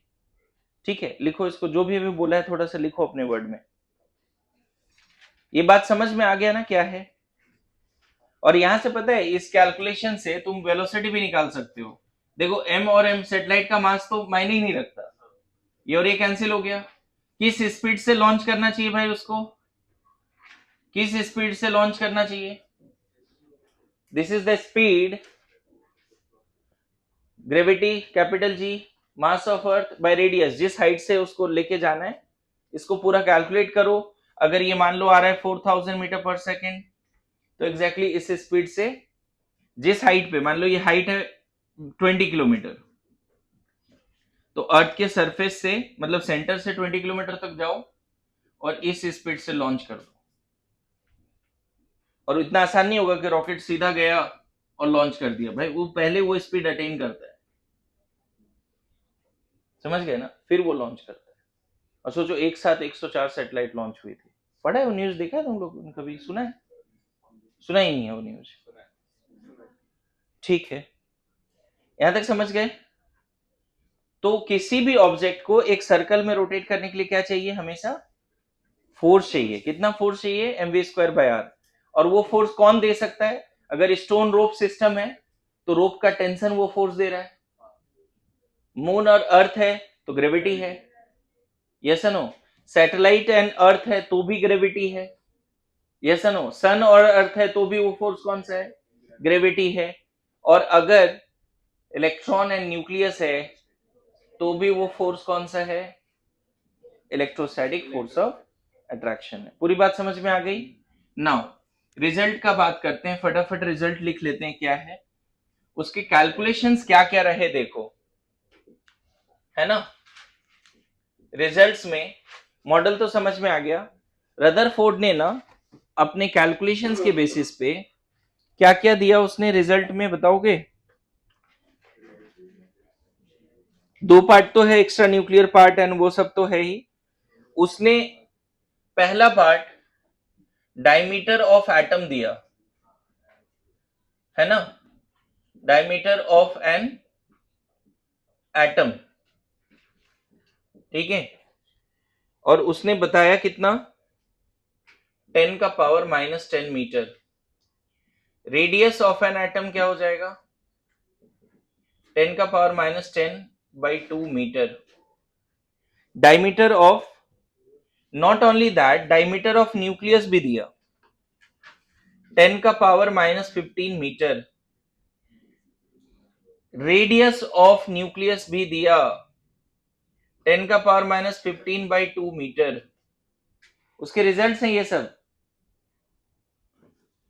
ठीक है, लिखो इसको. जो भी अभी बोला है थोड़ा सा लिखो अपने वर्ड में. ये बात समझ में आ गया ना क्या है. और यहां से पता है इस कैलकुलेशन से तुम वेलोसिटी भी निकाल सकते हो. देखो m और m सैटेलाइट का मास तो मायने ही नहीं रखता. ये और ये कैंसिल हो गया. किस स्पीड से लॉन्च करना चाहिए भाई उसको, किस स्पीड से लॉन्च करना चाहिए. This is the speed, gravity capital G, mass of earth by radius. जिस हाइट से उसको लेके जाना है, इसको पूरा कैलकुलेट करो. अगर ये मान लो आ रहा है 4000 मीटर पर सेकेंड, तो एग्जैक्टली इस स्पीड से जिस हाइट पे, मान लो ये हाइट है 20 किलोमीटर, तो अर्थ के सरफेस से मतलब सेंटर से 20 किलोमीटर तक जाओ और इस स्पीड से लॉन्च कर दो. और इतना आसान नहीं होगा कि रॉकेट सीधा गया और लॉन्च कर दिया. भाई वो पहले वो स्पीड अटेन करता है, समझ गए ना, फिर वो लॉन्च करता है. और सोचो एक साथ 104 सैटेलाइट लॉन्च हुई थी. पढ़ा है वो न्यूज, देखा है तुम लोग कभी, सुना है. सुना ही नहीं है वो न्यूज. ठीक है, यहां तक समझ गए. तो किसी भी ऑब्जेक्ट को एक सर्कल में रोटेट करने के लिए क्या चाहिए, हमेशा फोर्स चाहिए. कितना फोर्स चाहिए, mv²/r. और वो फोर्स कौन दे सकता है. अगर स्टोन रोप सिस्टम है तो रोप का टेंशन वो फोर्स दे रहा है. मून और अर्थ है तो ग्रेविटी है. Yes no. Satellite and earth है तो भी ग्रेविटी है. Yes no. सन और अर्थ है तो भी वो फोर्स कौन सा है, ग्रेविटी है. और अगर इलेक्ट्रॉन एंड न्यूक्लियस है तो भी वो फोर्स कौन सा है, इलेक्ट्रोस्टैटिक फोर्स ऑफ अट्रैक्शन है. पूरी बात समझ में आ गई. नाउ रिजल्ट का बात करते हैं. फटाफट रिजल्ट लिख लेते हैं क्या है, उसके कैलकुलेशंस क्या क्या रहे देखो, है ना. रिजल्ट्स में मॉडल तो समझ में आ गया. रदरफोर्ड ने ना अपने कैलकुलेशंस के बेसिस पे क्या क्या दिया उसने रिजल्ट में, बताओगे. 2 पार्ट तो है, एक्स्ट्रा न्यूक्लियर पार्ट एंड वो सब तो है ही. उसने पहला पार्ट डायमीटर ऑफ एटम दिया, है ना. डायमीटर ऑफ एन एटम, ठीक है. और उसने बताया कितना, 10⁻⁻10 metre. Radius of an atom क्या हो जाएगा, 10⁻⁻10/2 metre. Diameter of, not only that, diameter of nucleus भी दिया 10⁻⁻15 मीटर. रेडियस ऑफ न्यूक्लियस भी दिया 10⁻⁻15/2 मीटर. उसके रिजल्ट्स हैं ये सब.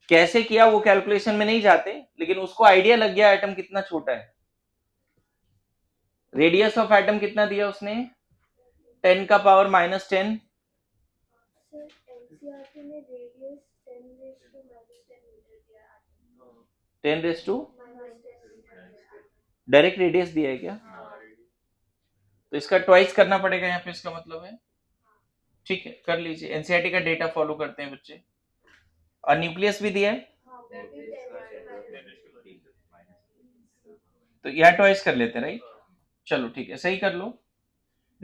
कैसे किया वो कैलकुलेशन में नहीं जाते, लेकिन उसको आइडिया लग गया एटम कितना छोटा है. रेडियस ऑफ एटम कितना दिया उसने, 10⁻⁻10. सर एनसीईआरटी में रेडियस 10⁻⁻10 मीटर दिया 10 रेस टू डायरेक्ट रेडियस दिया है क्या? तो इसका ट्वाइस करना पड़ेगा यहाँ पे, इसका मतलब है। ठीक है, कर लीजिए, एनसीईआरटी का डेटा फॉलो करते हैं बच्चे। और न्यूक्लियस भी दिया है, तो यहाँ ट्वाइस कर लेते हैं, राइट? चलो ठीक है, सही कर लो।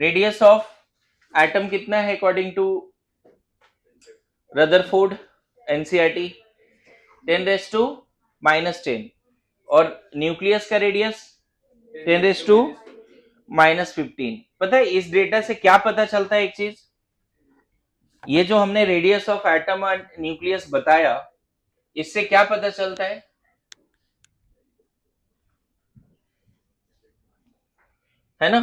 रेडियस ऑफ एटम कितना है according to Rutherford NCERT? 10 raise to -10। और न्यूक्लियस का रेडियस 10 रेस टू -15। पता है इस डेटा से क्या पता चलता है? एक चीज, ये जो हमने रेडियस ऑफ एटम और न्यूक्लियस बताया, इससे क्या पता चलता है ना?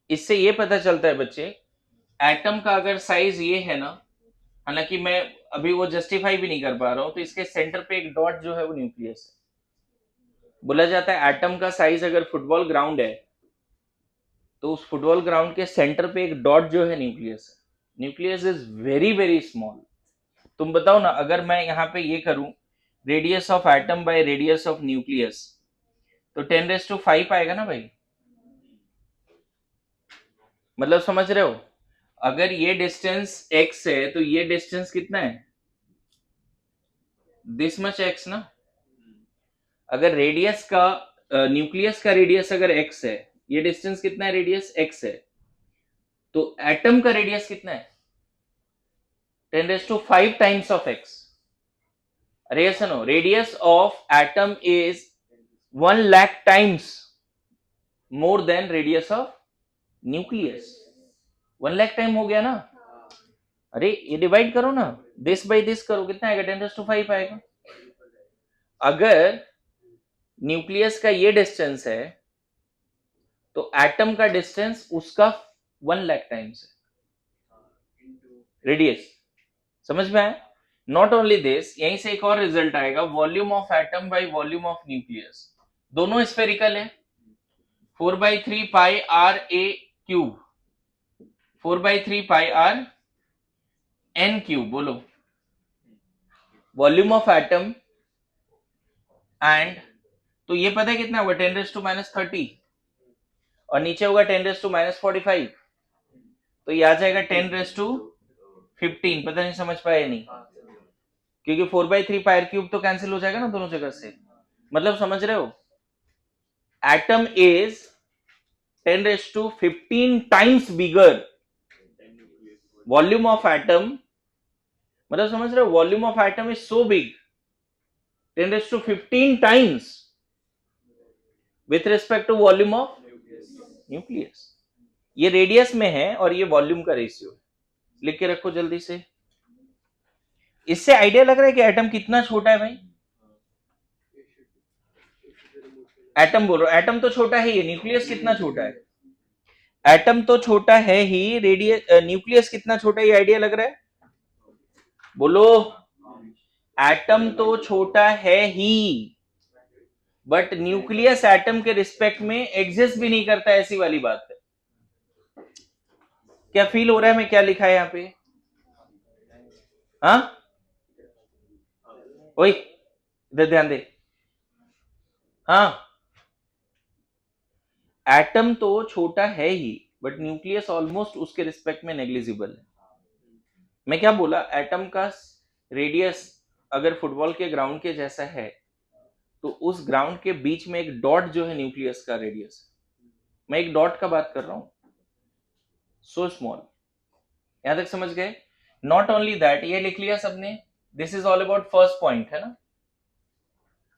इससे ये पता चलता है बच्चे, एटम का अगर साइज ये है ना, हालांकि मैं अभी वो जस्टिफाई भी नहीं कर पा रहा हूं, तो इसके सेंटर पे एक डॉट जो है वो न्यूक्लियस है। बोला जाता है एटम का साइज अगर फुटबॉल ग्राउंड है, तो उस फुटबॉल ग्राउंड के सेंटर पे एक डॉट जो है न्यूक्लियस है। Nucleus is very very small. तुम बताओ ना, अगर मैं यहाँ पे ये करूं radius of atom by radius of nucleus, तो 10 रेस टू 5 आएगा ना भाई? मतलब समझ रहे हो, अगर ये डिस्टेंस x है तो ये डिस्टेंस कितना है? दिस मच x ना। अगर रेडियस का न्यूक्लियस का रेडियस अगर x है, ये डिस्टेंस कितना है? रेडियस x है, तो एटम का रेडियस कितना है? 10 raise to 5 times of x। अरे ऐसा no, radius of atom is 1 lakh times more than radius of nucleus. 1 lakh time हो गया ना? अरे ये डिवाइड करो ना, दिस बाई दिस करो, कितना आएगा? 10 रेस टू 5 आएगा। अगर न्यूक्लियस का ये डिस्टेंस है, तो एटम का डिस्टेंस उसका 1 लाख टाइम्स है रेडियस। समझ में आया? नॉट ओनली दिस, यहीं से एक और रिजल्ट आएगा, volume of atom by volume of nucleus. दोनों स्फेरिकल है। 4/3 pi r a cube, 4/3 pi r n cube. बोलो, वॉल्यूम ऑफ एटम एंड, तो ये पता है कितना होगा? 10 रेस टू -30, और नीचे होगा 10 रेस टू -45, तो ये आ जाएगा 10 रेस टू 15। पता नहीं समझ पाए नहीं, क्योंकि 4/3 पायर क्यूब तो कैंसिल हो जाएगा ना दोनों जगह से। मतलब समझ रहे हो, atom is 10 raise to 15 times bigger. Volume of atom, मतलब समझ रहे हो, volume of atom is so big, 10 raise to 15 times with respect to volume of nucleus. ये रेडियस में है और ये वॉल्यूम का रेशियो है। लिख के रखो जल्दी से। इससे आइडिया लग रहा है कि एटम कितना छोटा है भाई? एटम बोलो, एटम तो छोटा है ही, न्यूक्लियस कितना छोटा है? एटम तो छोटा है ही, रेडियस न्यूक्लियस कितना छोटा है, ये आइडिया लग रहा है? बोलो, एटम तो छोटा है ही, बट न्यूक्लियस एटम के रिस्पेक्ट में एग्जिस्ट भी नहीं करता, ऐसी वाली बात है। क्या फील हो रहा है मैं क्या लिखा है यहाँ पे? हाँ ओए, इधर ध्यान दे। हाँ, एटम तो छोटा है ही, बट न्यूक्लियस ऑलमोस्ट उसके रिस्पेक्ट में नेग्लिजिबल है। मैं क्या बोला, एटम का रेडियस अगर फुटबॉल के ग्राउंड के जैसा है, तो उस ग्राउंड के बीच में एक डॉट जो है न्यूक्लियस का रेडियस, मैं एक डॉट का बात कर रहा हूं, सो स्मॉल। यहां तक समझ गए? नॉट ओनली दैट, ये लिख लिया सबने, this is all about first point, है ना?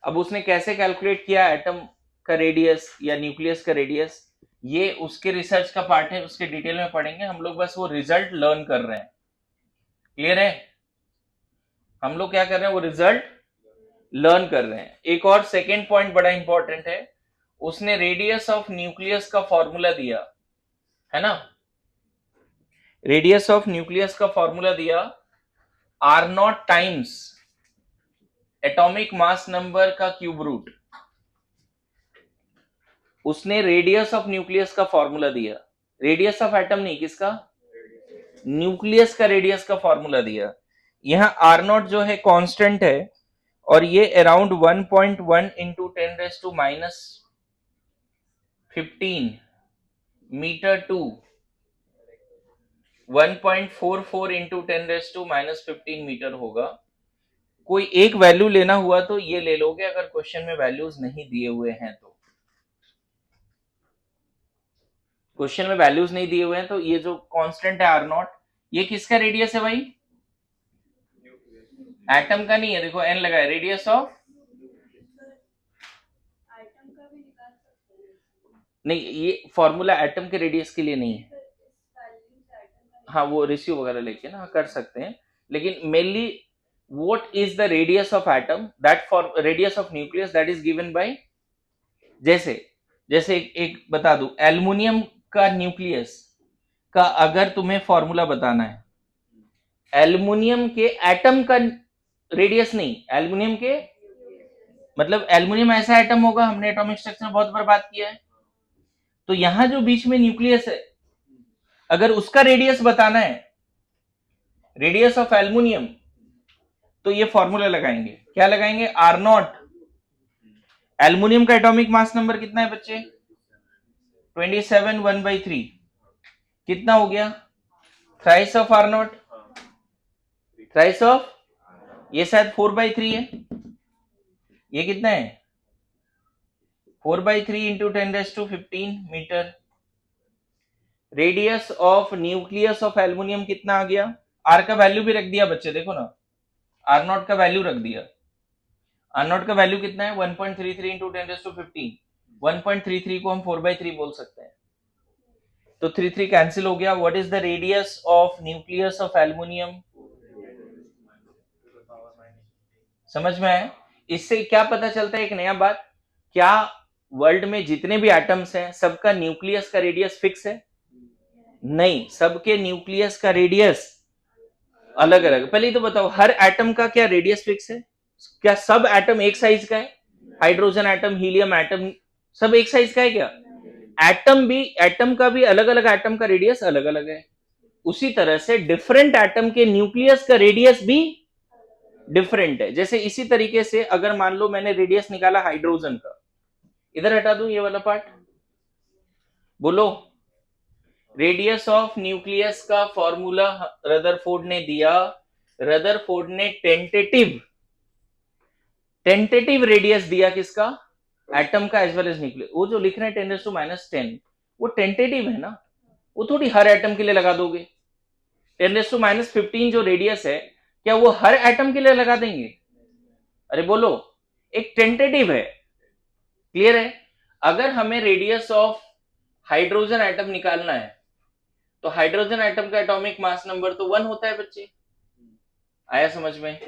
अब उसने कैसे कैलकुलेट किया एटम का रेडियस या न्यूक्लियस का रेडियस, ये उसके रिसर्च का पार्ट है, उसके डिटेल में पढ़ेंगे हम लोग, बस वो रिजल्ट लर्न कर रहे हैं। क्लियर है? हम लोग क्या कर रहे हैं, वो रिजल्ट लर्न कर रहे हैं। एक और सेकेंड पॉइंट बड़ा इंपॉर्टेंट है, उसने रेडियस ऑफ न्यूक्लियस का फॉर्मूला दिया है ना, रेडियस ऑफ न्यूक्लियस का फॉर्मूला दिया R0 times atomic mass number का क्यूब रूट। उसने रेडियस ऑफ न्यूक्लियस का फॉर्मूला दिया, रेडियस ऑफ एटम नहीं, किसका? न्यूक्लियस का रेडियस का फॉर्मूला दिया। यहाँ आर नॉट जो है कांस्टेंट है और ये around 1.1 into 10⁻⁻15 metre to 1.44 into 10⁻⁻15 metre होगा। कोई एक वैल्यू लेना हुआ तो ये ले लोगे अगर क्वेश्चन में वैल्यूज नहीं दिए हुए हैं तो। क्वेश्चन में वैल्यूज नहीं दिए हुए हैं तो ये जो कांस्टेंट है आर नॉट, ये किसका रेडियस है भाई? एटम का नहीं है, देखो एन लगा है, रेडियस ऑफ आइटम का भी निकाल सकते हैं। नहीं, ये फॉर्मूला एटम के रेडियस के लिए नहीं है। वैल्यू से आइटम का हाँ वो रेशियो वगैरह लेके ना कर सकते हैं, लेकिन mainly what is the radius of atom, that for radius of nucleus that is given by, जैसे जैसे एक बता दूं, एल्युमिनियम का न्यूक्लियस का अगर तुम्हें फॉर्मूला बताना है, एल्युमिनियम के एटम का रेडियस नहीं, एल्युमिनियम के मतलब एल्युमिनियम ऐसा एटम होगा, हमने एटॉमिक स्ट्रक्चर में बहुत बार बात किया है, तो यहां जो बीच में न्यूक्लियस है अगर उसका रेडियस बताना है, रेडियस ऑफ एल्युमिनियम, तो ये फॉर्मूला लगाएंगे, क्या लगाएंगे? R naught. एल्युमिनियम का एटॉमिक मास नंबर कितना है बच्चे? 27 1/3 कितना हो गया? Thrice of R naught, thrice of, ये शायद 4/3 है, ये कितना है? 4/3 into 10⁻15 metre. Radius of nucleus of aluminium कितना आ गया? आर का वैल्यू भी रख दिया बच्चे, देखो ना, आर नॉट का वैल्यू रख दिया। आर नॉट का वैल्यू कितना है? 1.33 इंटू 10⁻15। 1.33 को हम 4/3 बोल सकते हैं, तो 3 कैंसिल हो गया। What is the radius of nucleus of aluminium? समझ में आया? इससे क्या पता चलता है? एक नया बात, क्या वर्ल्ड में जितने भी एटम्स हैं सबका न्यूक्लियस का रेडियस फिक्स है? नहीं, सबके न्यूक्लियस का रेडियस अलग अलग। पहले तो बताओ, हर एटम का क्या रेडियस फिक्स है? क्या सब एटम एक साइज का है? हाइड्रोजन एटम, हीलियम एटम, सब एक साइज का है क्या? एटम का भी अलग अलग एटम का रेडियस अलग अलग है। उसी तरह से डिफरेंट एटम के न्यूक्लियस का रेडियस भी डिफरेंट है। जैसे इसी तरीके से अगर मान लो मैंने रेडियस निकाला हाइड्रोजन का, इधर हटा दूं ये वाला पार्ट, बोलो रेडियस ऑफ न्यूक्लियस का फॉर्मूला रदरफोर्ड ने दिया। रदरफोर्ड ने टेंटेटिव रेडियस दिया किसका? एटम का एज वेल एज न्यूक्लियस। वो जो लिख रहे हैं 10⁻10 वो टेंटेटिव है ना, वो थोड़ी हर एटम के लिए लगा दोगे। 10⁻15 जो रेडियस है क्या वो हर एटम के लिए लगा देंगे? अरे बोलो, एक टेंटेटिव है। क्लियर है? अगर हमें रेडियस ऑफ हाइड्रोजन एटम निकालना है तो हाइड्रोजन एटम का एटॉमिक मास नंबर तो 1 होता है बच्चे, आया समझ में?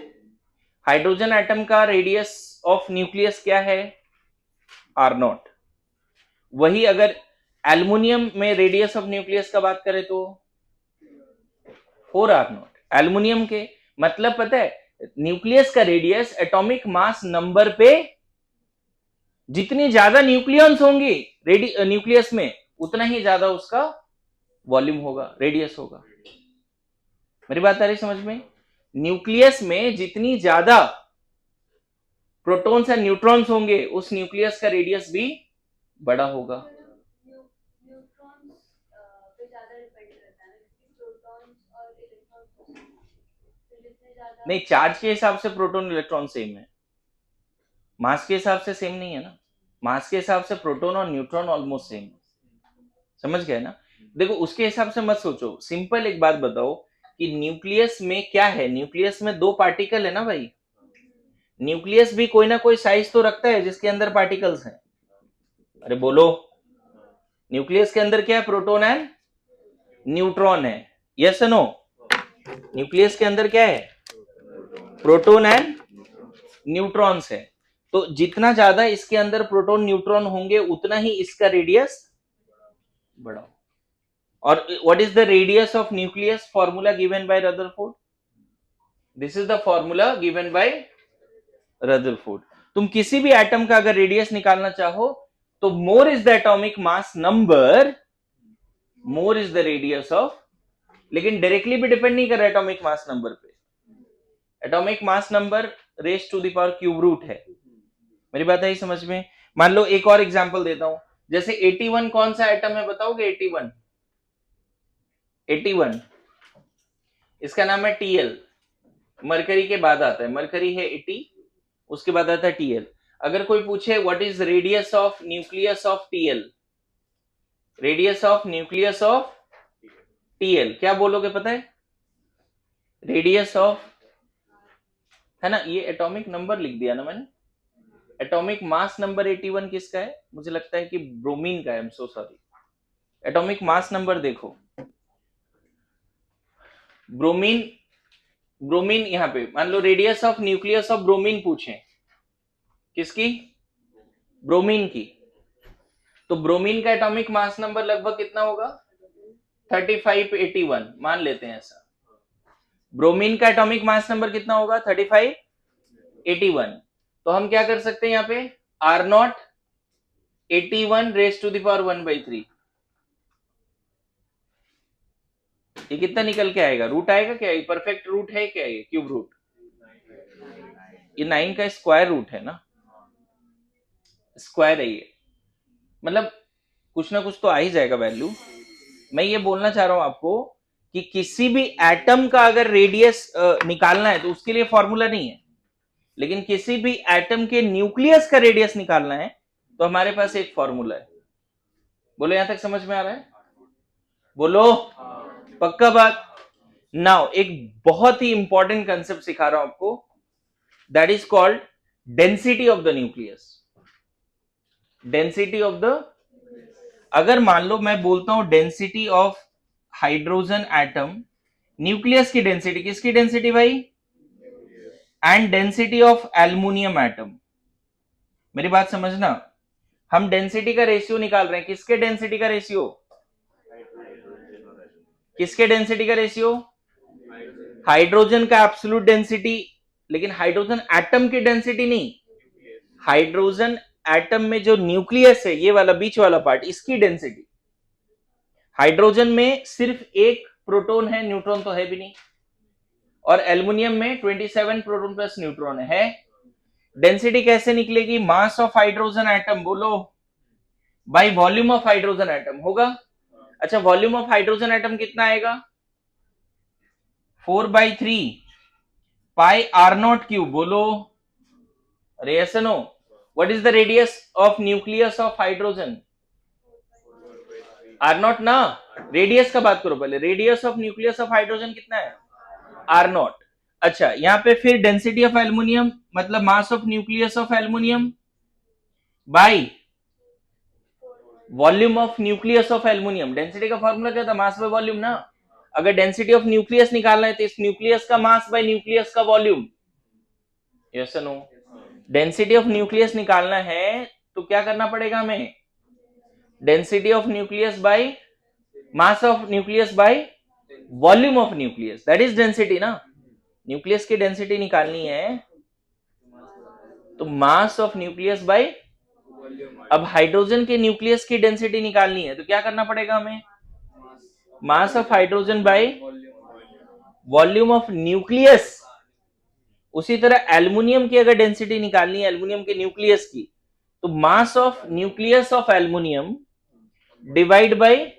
हाइड्रोजन एटम का रेडियस ऑफ न्यूक्लियस क्या है? R naught. वही अगर एल्युमिनियम में रेडियस ऑफ न्यूक्लियस का बात करें तो 4 आर नॉट। एल्युमिनियम के मतलब पता है, न्यूक्लियस का रेडियस एटॉमिक मास नंबर पे जितनी ज्यादा न्यूक्लियंस होंगी न्यूक्लियस में उतना ही ज्यादा उसका वॉल्यूम होगा, रेडियस होगा। मेरी बात आ रही समझ में? न्यूक्लियस में जितनी ज्यादा प्रोटॉन्स या न्यूट्रॉन्स होंगे उस न्यूक्लियस का रेडियस भी बड़ा होगा। न्यूट्रॉन्स पे ज्यादा डिपेंड रहता है ना, क्योंकि प्रोटॉन्स और इलेक्ट्रॉन्स जितने ज्यादा नहीं, चार्ज के हिसाब से प्रोटॉन इलेक्ट्रॉन सेम है, मास के हिसाब से सेम नहीं है ना। मास के हिसाब से प्रोटॉन और न्यूट्रॉन ऑलमोस्ट सेम है, समझ गए ना? देखो उसके हिसाब से मत सोचो, सिंपल एक बात बताओ कि न्यूक्लियस में क्या है? न्यूक्लियस में 2 पार्टिकल है ना भाई। न्यूक्लियस भी कोई ना कोई साइज तो रखता है जिसके अंदर पार्टिकल्स हैं। अरे बोलो, न्यूक्लियस के अंदर क्या है? प्रोटॉन एंड न्यूट्रॉन है, यस नो? न्यूक्लियस के अंदर क्या है? प्रोटॉन एंड न्यूट्रॉन्स है। तो जितना ज्यादा इसके अंदर प्रोटॉन न्यूट्रॉन होंगे उतना ही इसका रेडियस बड़ा। और what is the radius of nucleus? Formula given by Rutherford. This is the formula given by Rutherford. तुम किसी भी एटम का अगर रेडियस निकालना चाहो तो more is the atomic mass number, more is the radius of, लेकिन डायरेक्टली भी डिपेंड नहीं कर रहा एटॉमिक मास नंबर पे। Atomic mass number raise to the power cube root है। मेरी बात आई समझ में? मान लो एक और एग्जांपल देता हूं, जैसे 81 कौन सा एटम है बताओगे? 81 इसका नाम है टीएल। मरकरी के बाद आता है, मरकरी है 80, उसके बाद आता है टीएल। अगर कोई पूछे what is radius of nucleus of TL, radius of nucleus of TL क्या बोलोगे पता है? रेडियस ऑफ, है ना, ये एटॉमिक नंबर लिख दिया ना मैंने। एटॉमिक मास नंबर 81 किसका है? मुझे लगता है कि ब्रोमीन का है, I am so sorry. Atomic mass number देखो, ब्रोमीन, ब्रोमीन यहां पे मान लो radius of nucleus of bromine पूछे, किसकी? ब्रोमीन की। तो ब्रोमीन का एटॉमिक मास नंबर लगभग कितना होगा? 3581 मान लेते हैं ऐसा। ब्रोमीन का एटॉमिक मास नंबर कितना होगा? 3581। तो हम क्या कर सकते हैं यहाँ पे? R0 81 raise to the power 1/3, ये कितना निकल के आएगा? रूट आएगा क्या? ये परफेक्ट रूट है क्या? ये क्यूब रूट, ये 9 का स्क्वायर रूट है ना, स्क्वायर है ये, मतलब कुछ ना कुछ तो आ ही जाएगा वैल्यू। मैं ये बोलना चाह रहा हूं आपको कि किसी भी एटम का अगर रेडियस निकालना है तो उसके लिए फॉर्मूला नहीं है, लेकिन किसी भी एटम के न्यूक्लियस का रेडियस निकालना है तो हमारे पास एक फॉर्मूला है। बोलो यहां तक समझ में आ रहा है? बोलो पक्का बात। नाउ एक बहुत ही इंपॉर्टेंट कंसेप्ट सिखा रहा हूं आपको, that is called density of the nucleus. Density of the, अगर मान लो मैं बोलता हूं density of hydrogen atom, nucleus की डेंसिटी, किसकी डेंसिटी भाई? And density of aluminium atom. मेरी बात समझना, हम डेंसिटी का रेशियो निकाल रहे हैं, किसके डेंसिटी का रेशियो? किसके डेंसिटी का रेशियो? हाइड्रोजन का एब्सोल्यूट डेंसिटी, लेकिन हाइड्रोजन एटम की डेंसिटी नहीं, हाइड्रोजन एटम में जो न्यूक्लियस है, ये वाला बीच वाला पार्ट, इसकी डेंसिटी। हाइड्रोजन में सिर्फ एक प्रोटॉन है, न्यूट्रॉन तो है भी नहीं, और एल्युमिनियम में 27 प्रोटॉन प्लस न्यूट्रॉन है। डेंसिटी कैसे निकलेगी? मास ऑफ हाइड्रोजन एटम बोलो bye volume of hydrogen atom होगा। अच्छा, वॉल्यूम ऑफ हाइड्रोजन एटम कितना आएगा? 4/3 पाई R0 क्यूब। बोलो अरे yes no. What is the radius of nucleus of hydrogen? R0 ना, रेडियस का बात करो पहले। Radius of nucleus of hydrogen कितना है? R0। अच्छा, यहां पे फिर डेंसिटी ऑफ एल्युमिनियम मतलब मास of nucleus of aluminium bye volume of nucleus of aluminium. Density का फॉर्मूला क्या था? मास बाय वॉल्यूम ना। अगर डेंसिटी ऑफ न्यूक्लियस निकालना है तो इस न्यूक्लियस का मास बाय न्यूक्लियस का volume. Yes no? Density of nucleus निकालना है तो क्या करना पड़ेगा हमें? Density of nucleus by mass of nucleus by volume of nucleus, that is density ना। न्यूक्लियस की डेंसिटी निकालनी है तो मास ऑफ न्यूक्लियस बाय, अब हाइड्रोजन के न्यूक्लियस की डेंसिटी निकालनी है तो क्या करना पड़ेगा हमें? Mass of hydrogen by volume of nucleus. उसी तरह एल्युमिनियम की अगर डेंसिटी निकालनी है, एल्युमिनियम के न्यूक्लियस की, तो mass of nucleus of aluminium divide by,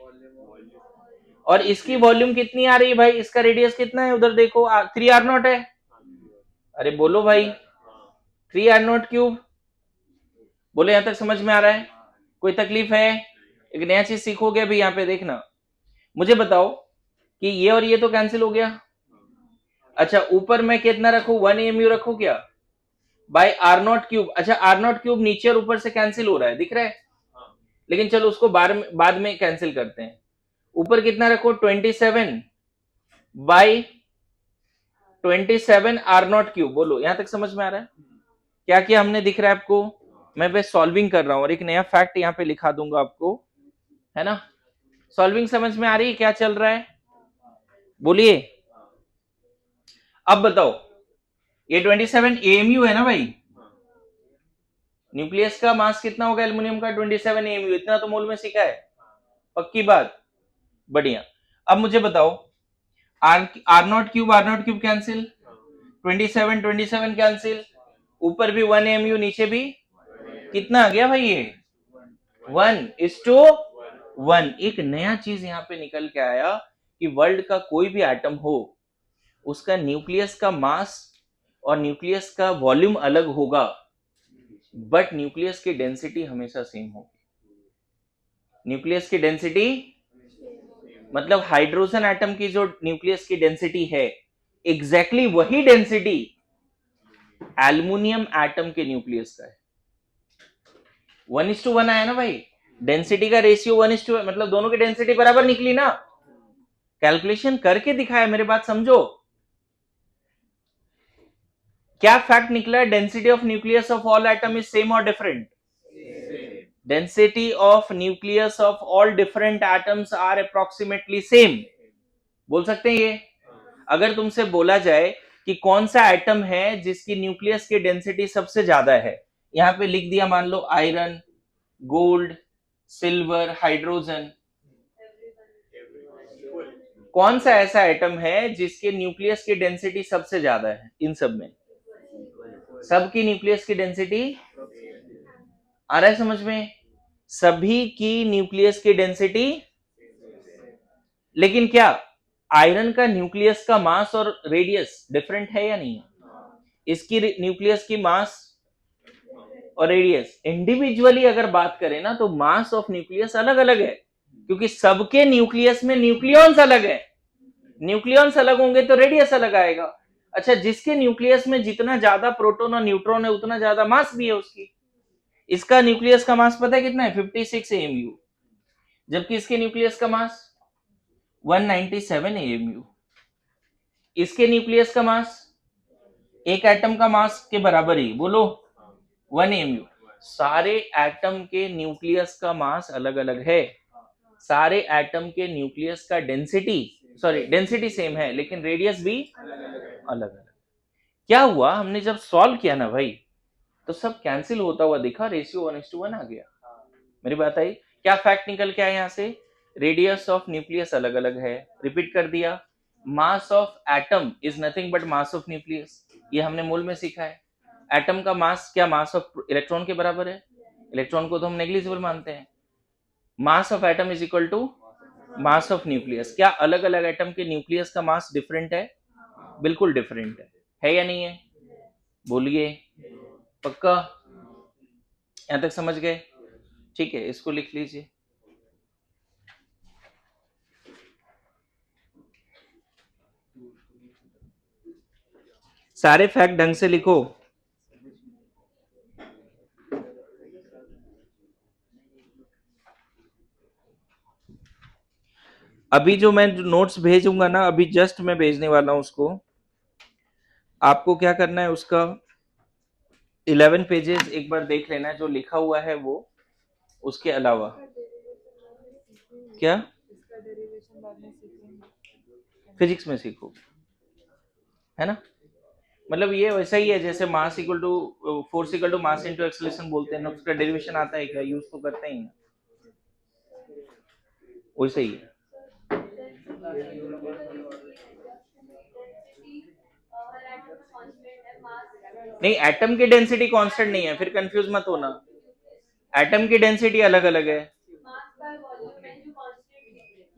और इसकी वॉल्यूम कितनी आ रही है भाई? इसका रेडियस कितना है? उधर देखो 3R0 है। अरे बोलो भाई 3R0 क्यूब। बोले यहां तक समझ में आ रहा है? कोई तकलीफ है? एक नया चीज सीखोगे अभी यहाँ पे देखना। मुझे बताओ कि ये और ये तो कैंसिल हो गया। अच्छा, ऊपर मैं कितना रखूं? 1 AMU रखूं क्या? By R0 cube. अच्छा, R0 क्यूब नीचे और ऊपर से कैंसिल हो रहा है, दिख रहा है, लेकिन चलो उसको बाद में कैंसिल करते हैं। ऊपर कितना रखो? 27 बाय 27 R0 क्यूब। बोलो यहां तक समझ में आ रहा है? क्या क्या हमने दिख रहा है आपको? मैं बस सॉल्विंग कर रहा हूं और एक नया फैक्ट यहां पे लिखा दूंगा आपको, है ना। सॉल्विंग समझ में आ रही है? क्या चल रहा है बोलिए। अब बताओ, ये 27 AMU है ना भाई। न्यूक्लियस का मास कितना होगा एल्युमिनियम का? 27 AMU। इतना तो मोल में सीखा है, पक्की बात, बढ़िया। अब मुझे बताओ R0 क्यूब कैंसिल, 27 27 कैंसिल, ऊपर भी 1 AMU नीचे भी कितना आ गया भाई ये 1:1। एक नया चीज यहाँ पे निकल के आया कि वर्ल्ड का कोई भी एटम हो उसका न्यूक्लियस का मास और न्यूक्लियस का वॉल्यूम अलग होगा बट न्यूक्लियस की डेंसिटी हमेशा सेम होगी। न्यूक्लियस की डेंसिटी मतलब हाइड्रोजन एटम की जो न्यूक्लियस की डेंसिटी है एग्जैक्टली वही डेंसिटी एल्युमिनियम एटम के न्यूक्लियस का है। 1:1 आया ना भाई, डेंसिटी का रेशियो 1:1 मतलब दोनों की डेंसिटी बराबर निकली ना। कैलकुलेशन करके दिखाया, मेरे बात समझो। क्या फैक्ट निकला? Density of nucleus of all atom is same और different? Density of nucleus of all different atoms are approximately same. बोल सकते हैं ये? अगर तुमसे बोला जाए कि कौन सा एटम है जिसकी न्यूक्लियस की डेंसिटी सबसे ज्यादा है, यहां पे लिख दिया मान लो आयरन, गोल्ड, सिल्वर, हाइड्रोजन, कौन सा ऐसा एटम है जिसके न्यूक्लियस की डेंसिटी सबसे ज्यादा है? इन सब में सबकी न्यूक्लियस की डेंसिटी आ रहा है समझ में? सभी की न्यूक्लियस की डेंसिटी, लेकिन क्या आयरन का न्यूक्लियस का मास और रेडियस डिफरेंट है या नहीं? इसकी न्यूक्लियस की मास और रेडियस इंडिविजुअली अगर बात करें ना तो मास ऑफ न्यूक्लियस अलग अलग है, क्योंकि सबके न्यूक्लियस में न्यूक्लियॉन्स अलग है। न्यूक्लियॉन्स अलग होंगे तो रेडियस अलग आएगा। अच्छा, जिसके न्यूक्लियस में जितना ज्यादा प्रोटॉन और न्यूट्रॉन है उतना ज्यादा मास भी है उसकी। इसका न्यूक्लियस का मास पता है कितना है? 56 AMU, जबकि इसके न्यूक्लियस का मास 197 AMU। इसके न्यूक्लियस का मास एक एटम का मास के बराबर ही, बोलो 1 AMU। सारे एटम के न्यूक्लियस का मास अलग अलग है, सारे एटम के न्यूक्लियस का डेंसिटी सेम है, लेकिन रेडियस भी अलग अलग। क्या हुआ, हमने जब सॉल्व किया ना भाई तो सब कैंसिल होता हुआ दिखा, रेशियो 1:1 आ गया। मेरी बात आई? क्या फैक्ट निकल के आया यहां से? रेडियस ऑफ न्यूक्लियस अलग अलग है। रिपीट कर दिया, मास of atom is nothing but mass of nucleus, ये हमने मूल में सीखा है। एटम का मास क्या मास ऑफ इलेक्ट्रॉन के बराबर है? इलेक्ट्रॉन को तो हम नेग्लिजिबल मानते हैं। Mass of atom is equal to mass of nucleus. क्या अलग अलग एटम के न्यूक्लियस का मास डिफरेंट है? बिल्कुल डिफरेंट है या नहीं है? बोलिए, पक्का? यहां तक समझ गए? ठीक है, इसको लिख लीजिए। सारे फैक्ट ढंग से लिखो। अभी जो मैं नोट्स भेजूंगा ना, अभी जस्ट मैं भेजने वाला हूं उसको, आपको क्या करना है उसका 11 पेजेस एक बार देख लेना है, जो लिखा हुआ है वो, उसके अलावा क्या इसका डेरिवेशन बाद में सीखेंगे। फिजिक्स में सीखो, है ना? मतलब ये वैसा ही है जैसे mass equal to force equal to mass into acceleration बोलते हैं ना, उसका डेरिवेशन आता है क्या? यूज तो करते ही ना, वैसे ही है। नहीं, एटम की डेंसिटी कांस्टेंट नहीं है, फिर कंफ्यूज मत होना। एटम की डेंसिटी अलग अलग है,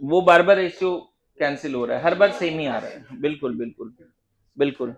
वो बार बार रेशियो कैंसिल हो रहा है, हर बार सेम ही आ रहा है। बिल्कुल बिल्कुल बिल्कुल।